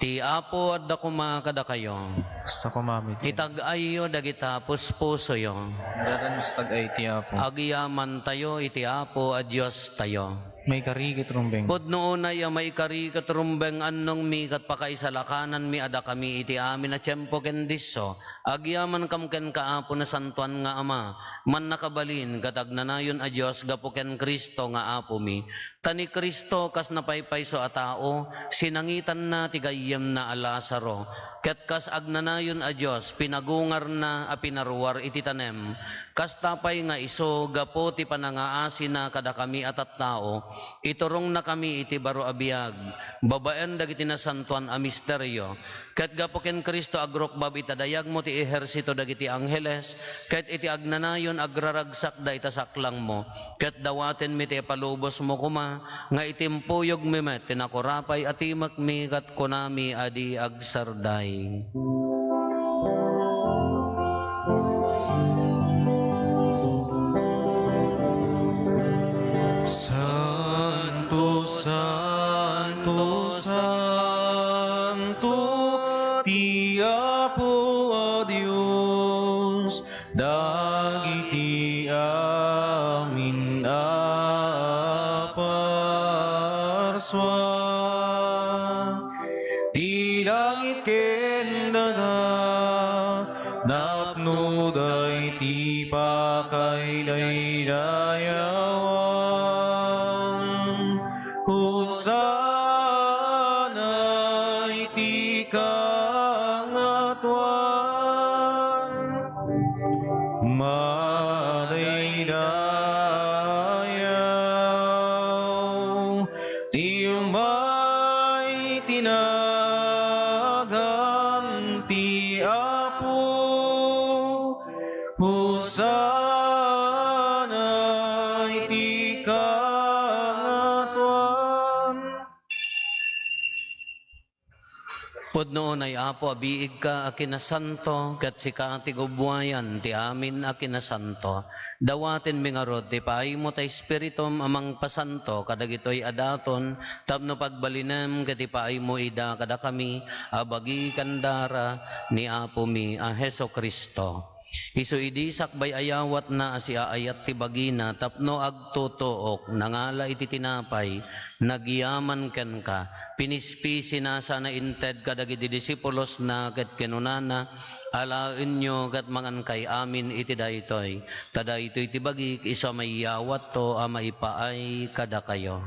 Ti Apo adda kumakada kayo, sa kumamit. itag-ayo dagita puspuso yo, Dadanstag ay ti Apo. agiyaman tayo, iti Apo a Diyos tayo. May karigit rumbeng. Pod noonay may kari katrumbeng annong mi kat pakaisalakanan mi ada kami iti amin na tiyempo ken disso. Agyaman kam ken kaapo na santuan nga Ama, man nakabalin katagnanayon a Dios gapo ken Kristo nga Apo mi. Tani Kristo kas napaypayso a tao, sinangitan na ti gayyem na a Lazaro. Ket kas agnanayon a Dios, pinagungar na a pinaruwar iti tanem. Kas tapay nga iso gapo ti panangaasi na kada kami atat tao, iturong na kami iti baro abiyag, babaen dagiti nasantuan a misteryo. Ket gapo ken Kristo agrokbab itadayag mo ti ehersito dagiti angheles, ket iti agnanayon agraragsak da itasaklang mo. Ket dawaten mi ti palubos mo kuma, nga itimpuyog mi met tinakurapay atimak mi kat kunami adi agsarday. Santo, Santo, Santo, ti Apo a Dios, dagiti amin aparswa. Ti langit ken daga, napno day ti pakay daydayawan. Hosana iti kangatuan, madaydayaw ti umay tinagan ti Apo. Hosana iti kangatuan. Pudno ay apo abiig ka akinasanto, kat si ti gubwayan ti amin akinasanto. Dawatin mingarod ti paay mo ta espiritum amang pasanto, kadagitoy adaton, tapno pagbalinem kat ti paay mo ida kada kami, abagi kandara ni apo mi a Heso Kristo. Isu idi sakbay ayawat na asiaayat ti bagina tapno agtutuok nangala iti tinapay nagyaman ken ka pinispisi na sana inted kadagiti disipulos na ket kenunana alaen nyo ket mangan kay amin iti daytoy tada itoy ti bagik isa mayawat to a maipaay kada kayo.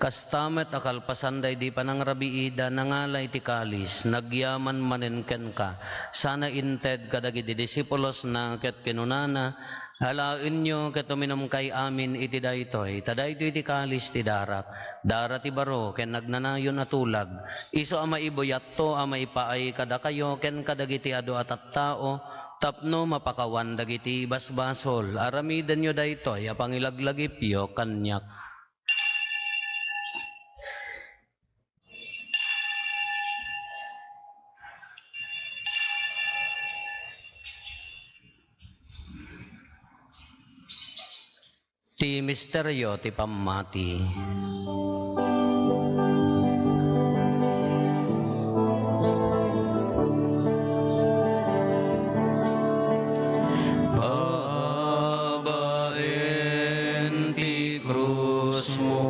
Kastamet akal pasanday di panangrabiida nangalay ti kalis nagyaman manenken ka sana inted kadagiti disipulos na ket kinunana alaen nyo ket uminom kay amin iti daytoy tadaytoy ti kalis ti darak dara ti baro ken nagnanayon atulag iso a maiboyat to a maipaay kada kayo ken kadagiti adu at tao tapno mapakawan dagiti basbasol aramiden nyo daytoy a pangilaglagipyo kanyak. Ti misteryo ti pammati. Babaen ti krus mo,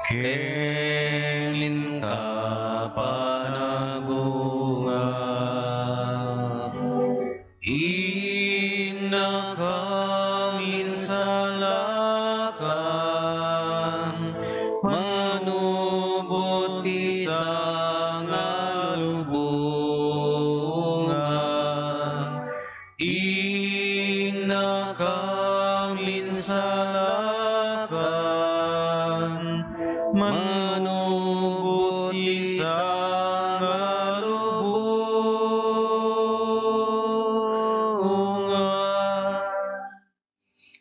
kenin ka panagunga.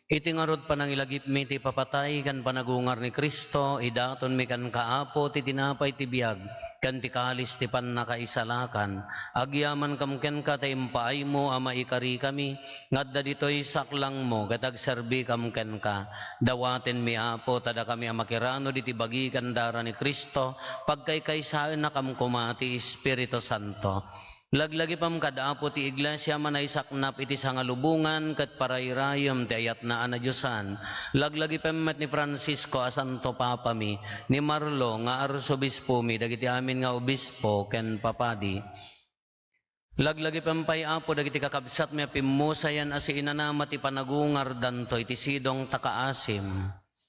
Iti ngarod panangilagip mi ti papatay kan panagungar ni Kristo, idaton mi kan kaapo ti tinapay ti biag, kan ti kalis ti pannakaisalakan. Agyaman kamken ka ta impaay mo ama ikari kami, ngadda ditoy saklang mo, gatag serbi kamken ka. Dawaten mi apo, tada kami amakirano diti bagi kandara ni Kristo, pagkaykaysaan na kamkuma ti Espiritu Santo. Laglagi pam kadaapo ti iglesia manay saknap iti sangalubungan ket parayrayem ti ayat na anadyosan. Laglagi pam met ni Francisco a Santo Papa mi, ni Marlo nga arsobispo mi, dagiti amin nga obispo ken papadi. Laglagi pam pay apo dagiti kakabsat mi pimusayan asi inanama ti panagungar dantoy ti sidong takaasim.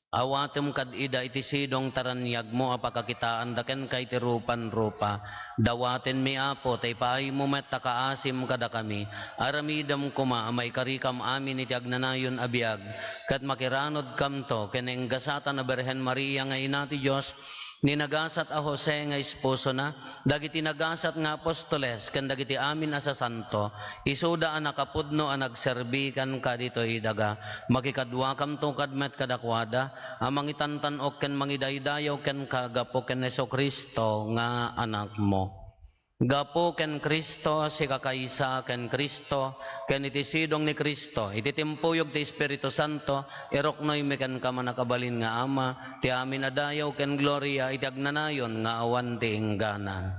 Awatem kad ida iti sidong taranyag mo apakakitaan daken kay ti rupan-rupa. Dawaten mi apo tay paay mo met takaasim kada kami. Aramidam kuma amay karikam amin iti agnanayon abiyag. Kat makiranod kamto kenenggasatan na Berhen Maria nga ina ti Diyos. Ninagasat a Jose nga esposo na, dagiti nagasat nga apostoles, ken dagiti amin asa santo, isuda a nakapudno a nagserbi kan kadito idaga, makikadwa kam to kadmet kadakwada, amang itantanok ken mangidaydayaw ken kagapo ken Heso Kristo nga anak mo. Gapo ken Kristo si kakaisa ken Kristo ken iti sidong ni Kristo iti timpuyog ti Espiritu Santo iroknoy mi ken kamanakabalin nga ama ti amin adayaw ken gloria iti agnanayon nga awan ti inggana.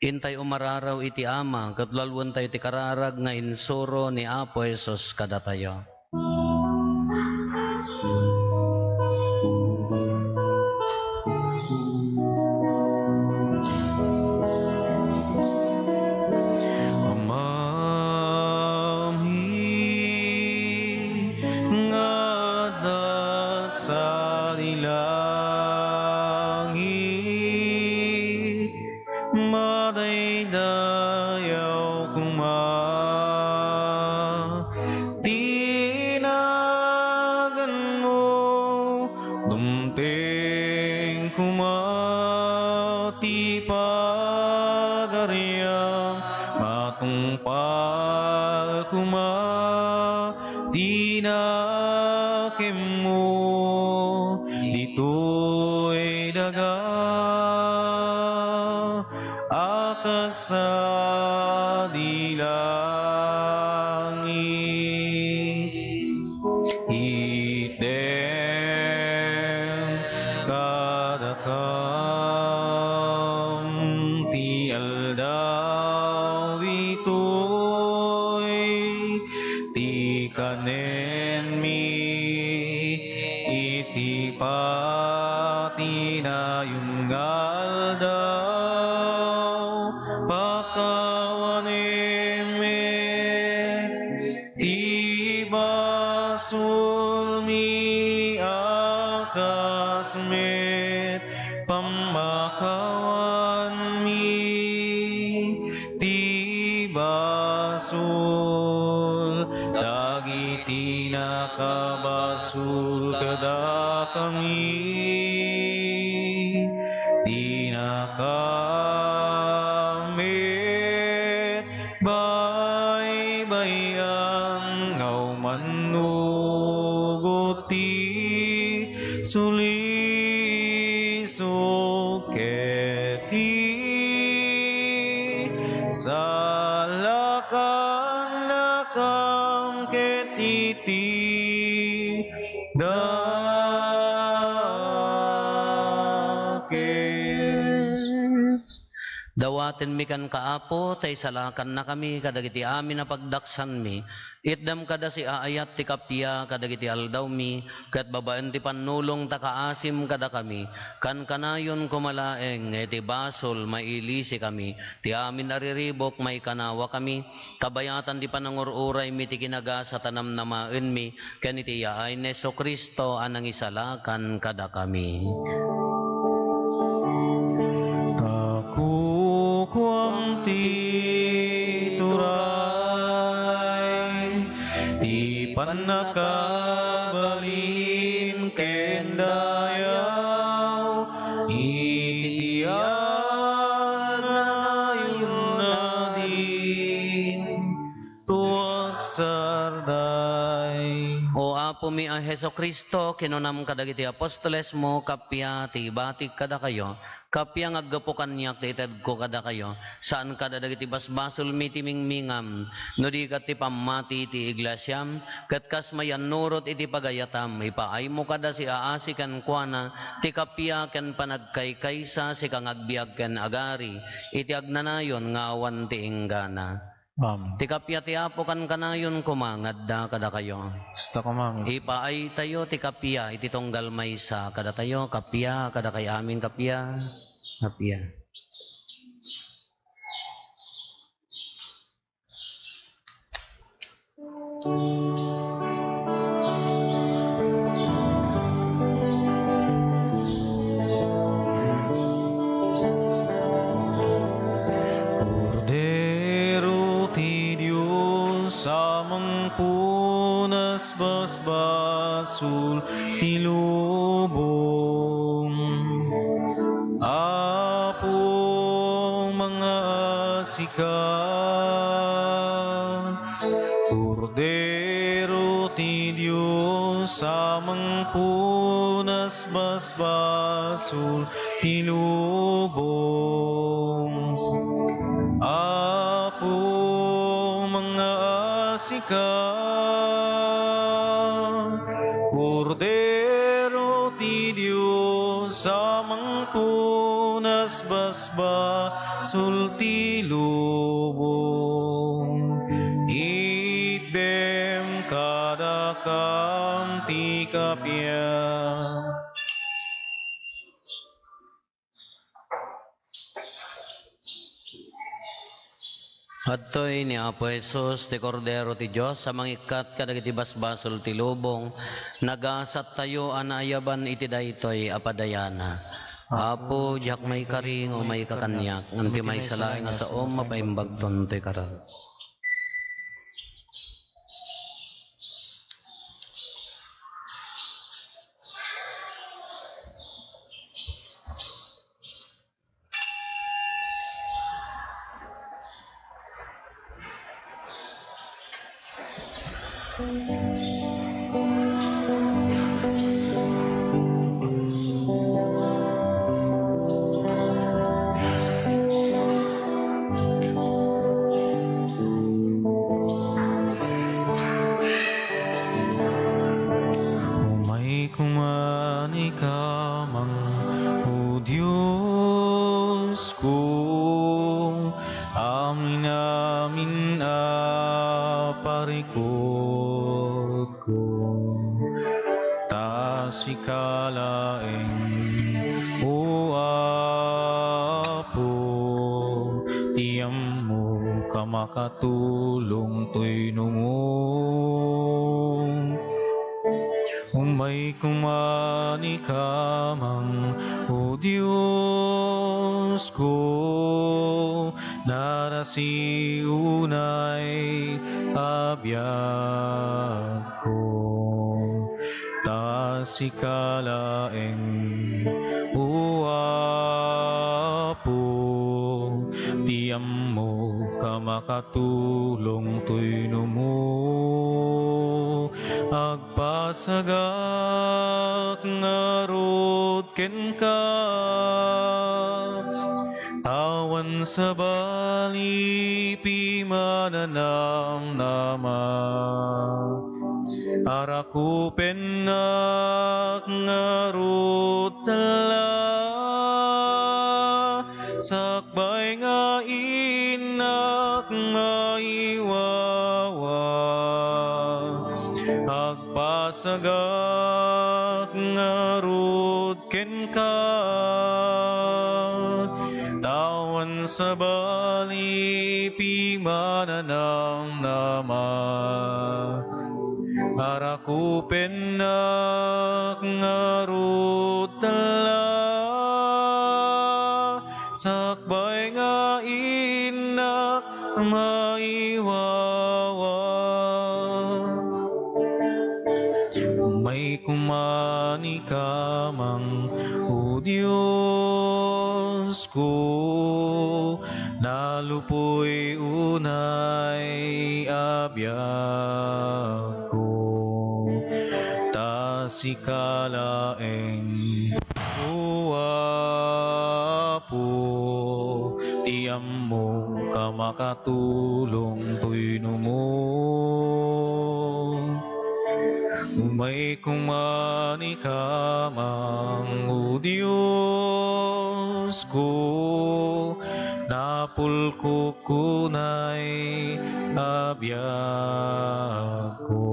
Intay umararaw iti ama, katlalwan tayo ti kararag nga insuro ni Apo Jesus kada tayo. Mother ay dayaw kuma. Tinagan mo, dumteng kuma, ti pagaryang matungpal kuma. Tinakim mo, dito'y daga, akas sa dilangit. Item kadakam, ti aldaw ito'y ti kanen mi, iti pati na yung aldaw, pakawanemet, ti basul mi akasmet, pamakawan mi, ti basul, dagiti nakabasul kada kami, di nakamit, baybayan ngaw manuguti, sulisuketi, salakan nakam ketiti, dakes. Dawaten mi kan kaapo, tay salakan na kami, kadagiti amin na pagdaksan mi. Itdam kada si aayat ti kapya, kadagiti aldaw mi, kat babaen ti panulong takaasim kada kami. Kan kanayon kumalaeng, iti basol, mailisi kami. Ti amin nariribok, may kanawa kami. Kabayatan ti panangururay mi, ti kinaga sa tanam na maen mi, kan iti yaay Neso Kristo, anang isalakan kada kami. Kukwang tituray, ti panakabalin kendayaw, itiyan na yun na din, tuwag sarday. O Apo mi a Heso Kristo, kinunam kadagiti apostoles mo, kapya ti batik kada kayo, kapya ngaggapo kanyak ti ited ko kada kayo, saan kada dagiti basbasol mi timingmingam, no di kat ti pamati ti iglesyam, kat kas mayan nurot iti pagayatam, ipaay mo kada si aasi kan kuana, ti kapya ken panagkaykaysa si kang agbiag ken agari, iti agnanayon nga awan ti inggana. Amen. Ti kapya ti Apo kan kanayon kumangadda kada kayo. Basta ko, ma'am. Ipaay tayo ti kapya, iti tonggal maysa, kada tayo, kapya, kada kay amin kapya, kapya. Cordero ti Diyos, samang punas basbasul ti lubong. Apo mga sikat, Cordero ti Diyos, samang punas basbasul ti lubong. Apo mga sikat, Cordero ti Diyos, samang punas basbasul ti lubong. Idem kadakam ti kapya. Adtoy ni Apo Jesus, ti Cordero ti Diyos, sa mangikat kadagiti basbasol ti lubong, nagasat tayo anayaban iti daytoy apadayana. Apo, diyak may karing o may kakanyak, nganti may salaing nga sa mapaimbagton to'y karal. Umay kumani ka mang o Diyos ko, amin amin parikot ko, ta si kalaeng o Apo, tiyam mo kamakatulong to'y nungong. Umay kumani ka mang o Diyos ko, narasi unay abiyag ko, ta si kalaeng o Apo, tiyam mo kamakatulong to'y numo. Agpasagak ngarot ken ka, tawan sa bali pimananam nama, araku penak ngarot tala, sakbay nga inak nga iwawa, agpasagak ngarut ken ka, tawan sa bali pimananam nama, araku penak ngarut tala, sakbay nga inak maiwawa. May kumani ka mang o Diyos ko, nalupoy unay abiyag ko, ta si kalaeng o Apo, tiyam mo kamakatulong to'y numo. Umay kumani ka mang o Diyos ko, napulko kunay abiyag ko,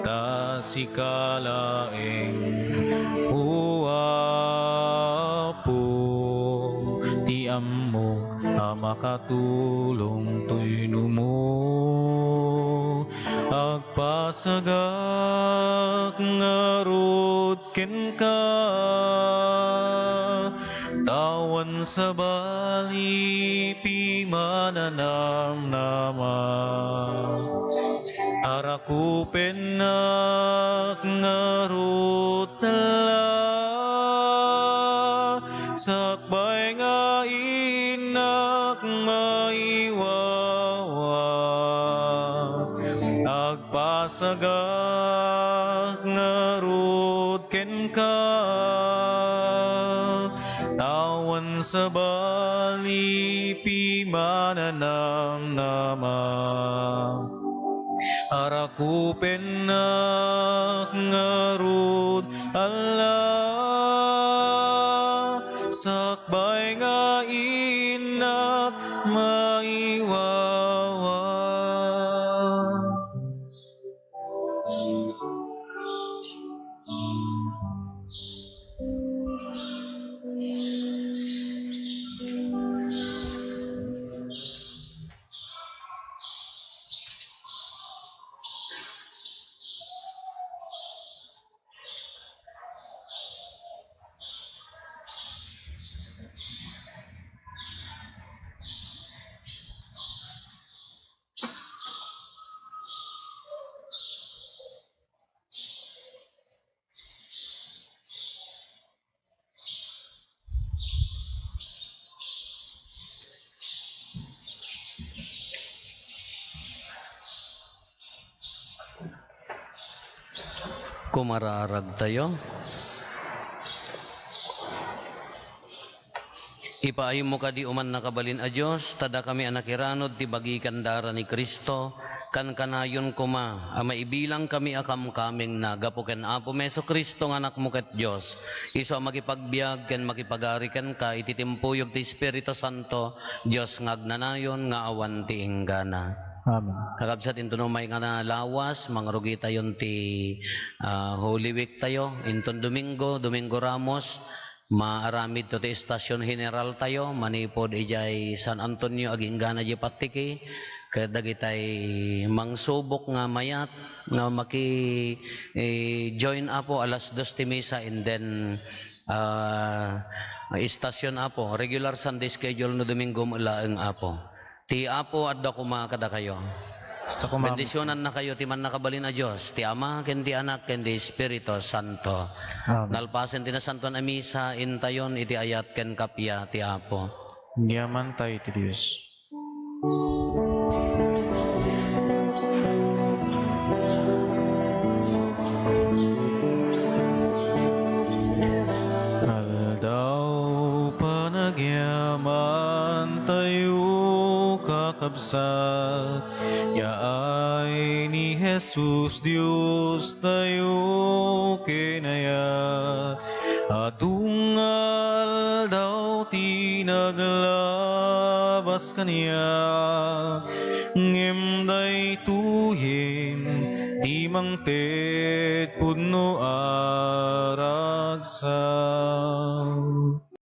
ta si kalaeng o Apo, tiam mo makatulong to'y numo. Agpasagak ngarut ken ka, tawan sa bali pimananam nama, araku penak ngarut tala, sakbay nga inak maiwawa, agpasagak ngarut ken ka, tawan sa bali pimananam nama, araku penak ngarut Allah, sakbay nga inak maiwawa. Kumararag tayo. Ipaayo mo kadi uman nakabalin a Diyos, tada kami anakiranod ti bagikan dara ni Kristo, kan kanayon kuma, maibilang kami akam kaming na, gapuken Apo Meso Kristo nga anak mo ket Diyos, iso makipagbiag ken makipagarikan ka, ititimpuyog ti Espiritu Santo, Diyos ngagnanayon nga awan ti inggana. Amen. Kakabsat into no may nga na lawas, mangrugi tayon ti Holy Week tayo, inton Domingo Ramos, maaramid to ti Estasyon General tayo, manipod ijay San Antonio aging gana di patiki, kadagitay mangsubok nga mayat, nga join apo alas 2 ti misa, and then istasyon apo, regular Sunday schedule no Domingo mulaeng apo. Ti apo adda kuma kada kayo. Bendisyonan na kayo ti man nakabalin a Diyos, ti Ama ken ti Anak ken ti Espiritu Santo. Nalpasen ti nasantuan a misa, intayon iti ayat ken kapya ti Apo. Yaman tayo ti Diyos. Aldaw panagyaman tayo kakabsat, yaay ni Jesus Dios tayo kinayat, adungal daw tinaglabas kaniya, ngimday tuhin timang tet pudno aragsa.